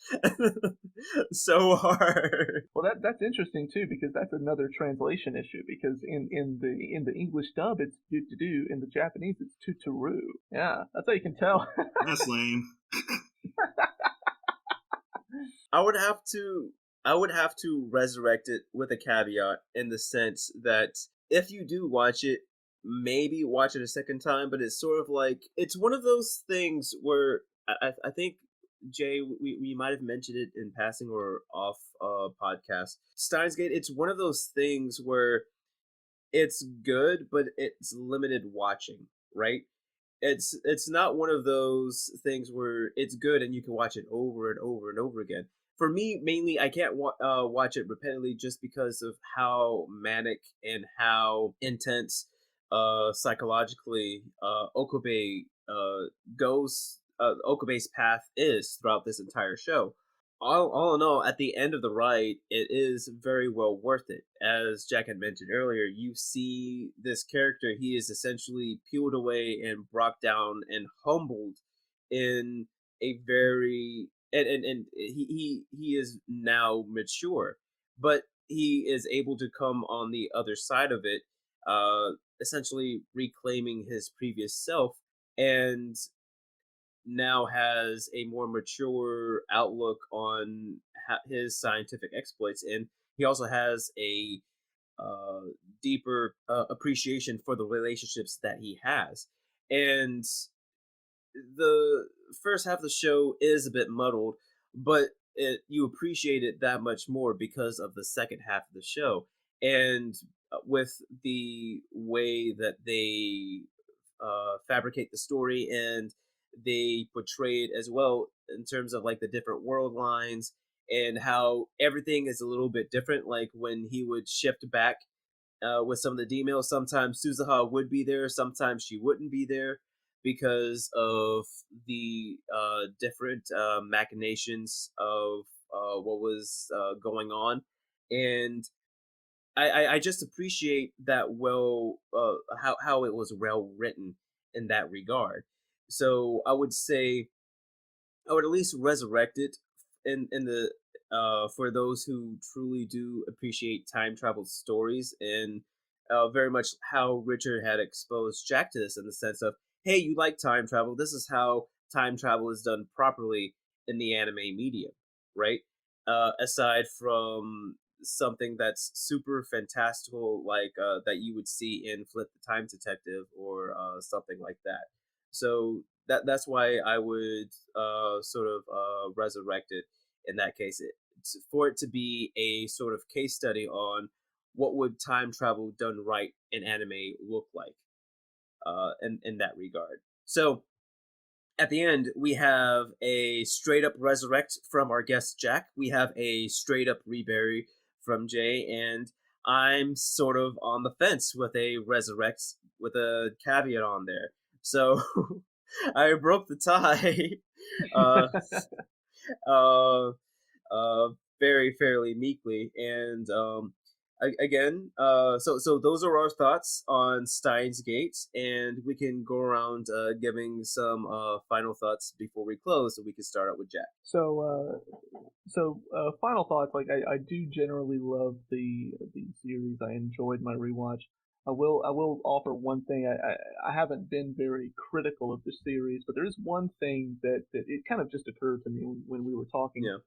so hard. Well, that's interesting too, because that's another translation issue. Because in the English dub, it's do to do. In the Japanese, it's tutoru. Yeah, that's how you can tell. That's lame. I would have to I would have to resurrect it with a caveat in the sense that if you do watch it, maybe watch it a second time, but it's sort of like it's one of those things where I think Jay, we might have mentioned it in passing or off podcast. Steins Gate, it's one of those things where it's good, but it's limited watching, right? It's not one of those things where it's good and you can watch it over and over and over again. For me, mainly, I can't watch it repeatedly just because of how manic and how intense psychologically Okabe goes. Okabe's path is throughout this entire show. All in all, at the end of the ride, it is very well worth it. As Jack had mentioned earlier, you see this character, he is essentially peeled away and brought down and humbled in a very and he is now mature. But he is able to come on the other side of it, essentially reclaiming his previous self, and now has a more mature outlook on his scientific exploits, and he also has a uh, deeper appreciation for the relationships that he has. And the first half of the show is a bit muddled, but you appreciate it that much more because of the second half of the show. And with the way that they fabricate the story, and they portray it as well in terms of like the different world lines and how everything is a little bit different. Like when he would shift back with some of the D-mails, sometimes Suzuha would be there, sometimes she wouldn't be there because of the different machinations of what was going on. And I just appreciate that how it was well written in that regard. So I would say I would at least resurrect it in the for those who truly do appreciate time travel stories, and very much how Richard had exposed Jack to this in the sense of, hey, you like time travel? This is how time travel is done properly in the anime medium, right? Aside from something that's super fantastical, like that you would see in Flip the Time Detective or something like that. So that's why I would sort of resurrect it in that case. For it to be a sort of case study on what would time travel done right in anime look like in that regard. So at the end, we have a straight up resurrect from our guest Jack. We have a straight up rebury from Jay, and I'm sort of on the fence with a resurrect with a caveat on there. So I broke the tie. uh, uh, uh, very fairly meekly. And again, so those are our thoughts on Steins Gate, and we can go around giving some final thoughts before we close, so we can start out with Jack. So final thoughts. Like I do generally love the series. I enjoyed my rewatch. I will offer one thing. I haven't been very critical of the series, but there is one thing that it kind of just occurred to me when we were talking Yeah.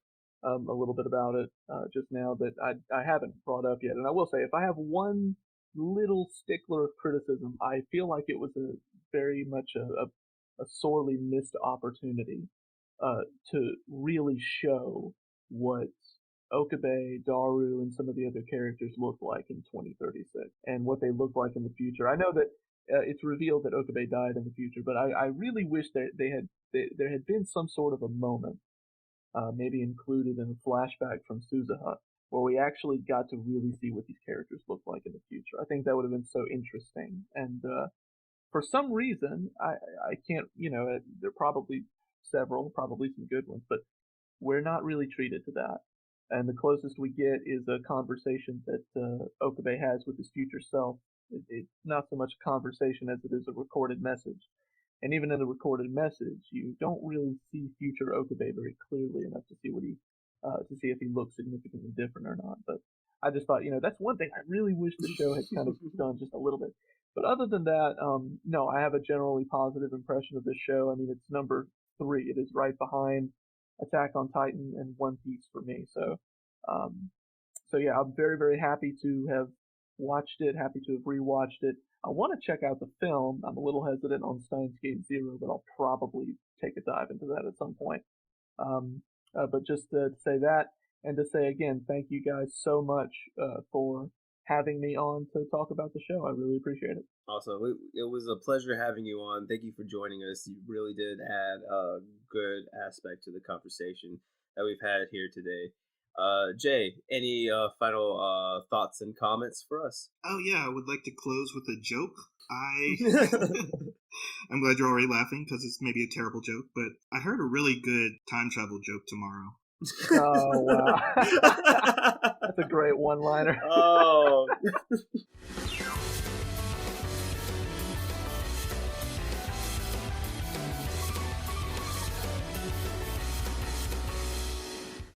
a little bit about it just now that I haven't brought up yet. And I will say, if I have one little stickler of criticism, I feel like it was a very much a sorely missed opportunity to really show what Okabe, Daru, and some of the other characters look like in 2036 and what they look like in the future. I know that it's revealed that Okabe died in the future, but I really wish that there had been some sort of a moment maybe included in a flashback from Suzuha, where we actually got to really see what these characters look like in the future. I think that would have been so interesting. And for some reason, I can't, there are probably several, probably some good ones, but we're not really treated to that. And the closest we get is a conversation that Okabe has with his future self. It's not so much a conversation as it is a recorded message. And even in the recorded message, you don't really see future Okabe very clearly enough to see to see if he looks significantly different or not. But I just thought, that's one thing I really wish the show had kind of done just a little bit. But other than that, no, I have a generally positive impression of this show. I mean, it's number 3. It is right behind Attack on Titan and One Piece for me. Um, so yeah, I'm very, very happy to have watched it, happy to have rewatched it. I want to check out the film. I'm a little hesitant on Steins Gate Zero, but I'll probably take a dive into that at some point. But just to say that, and to say again, thank you guys so much for having me on to talk about the show. I really appreciate it. Also, it was a pleasure having you on. Thank you for joining us. You really did add a good aspect to the conversation that we've had here today. Jay, any final thoughts and comments for us? Oh yeah, I would like to close with a joke. I'm glad you're already laughing because it's maybe a terrible joke, but I heard a really good time travel joke tomorrow. Oh wow, that's a great one-liner. Oh.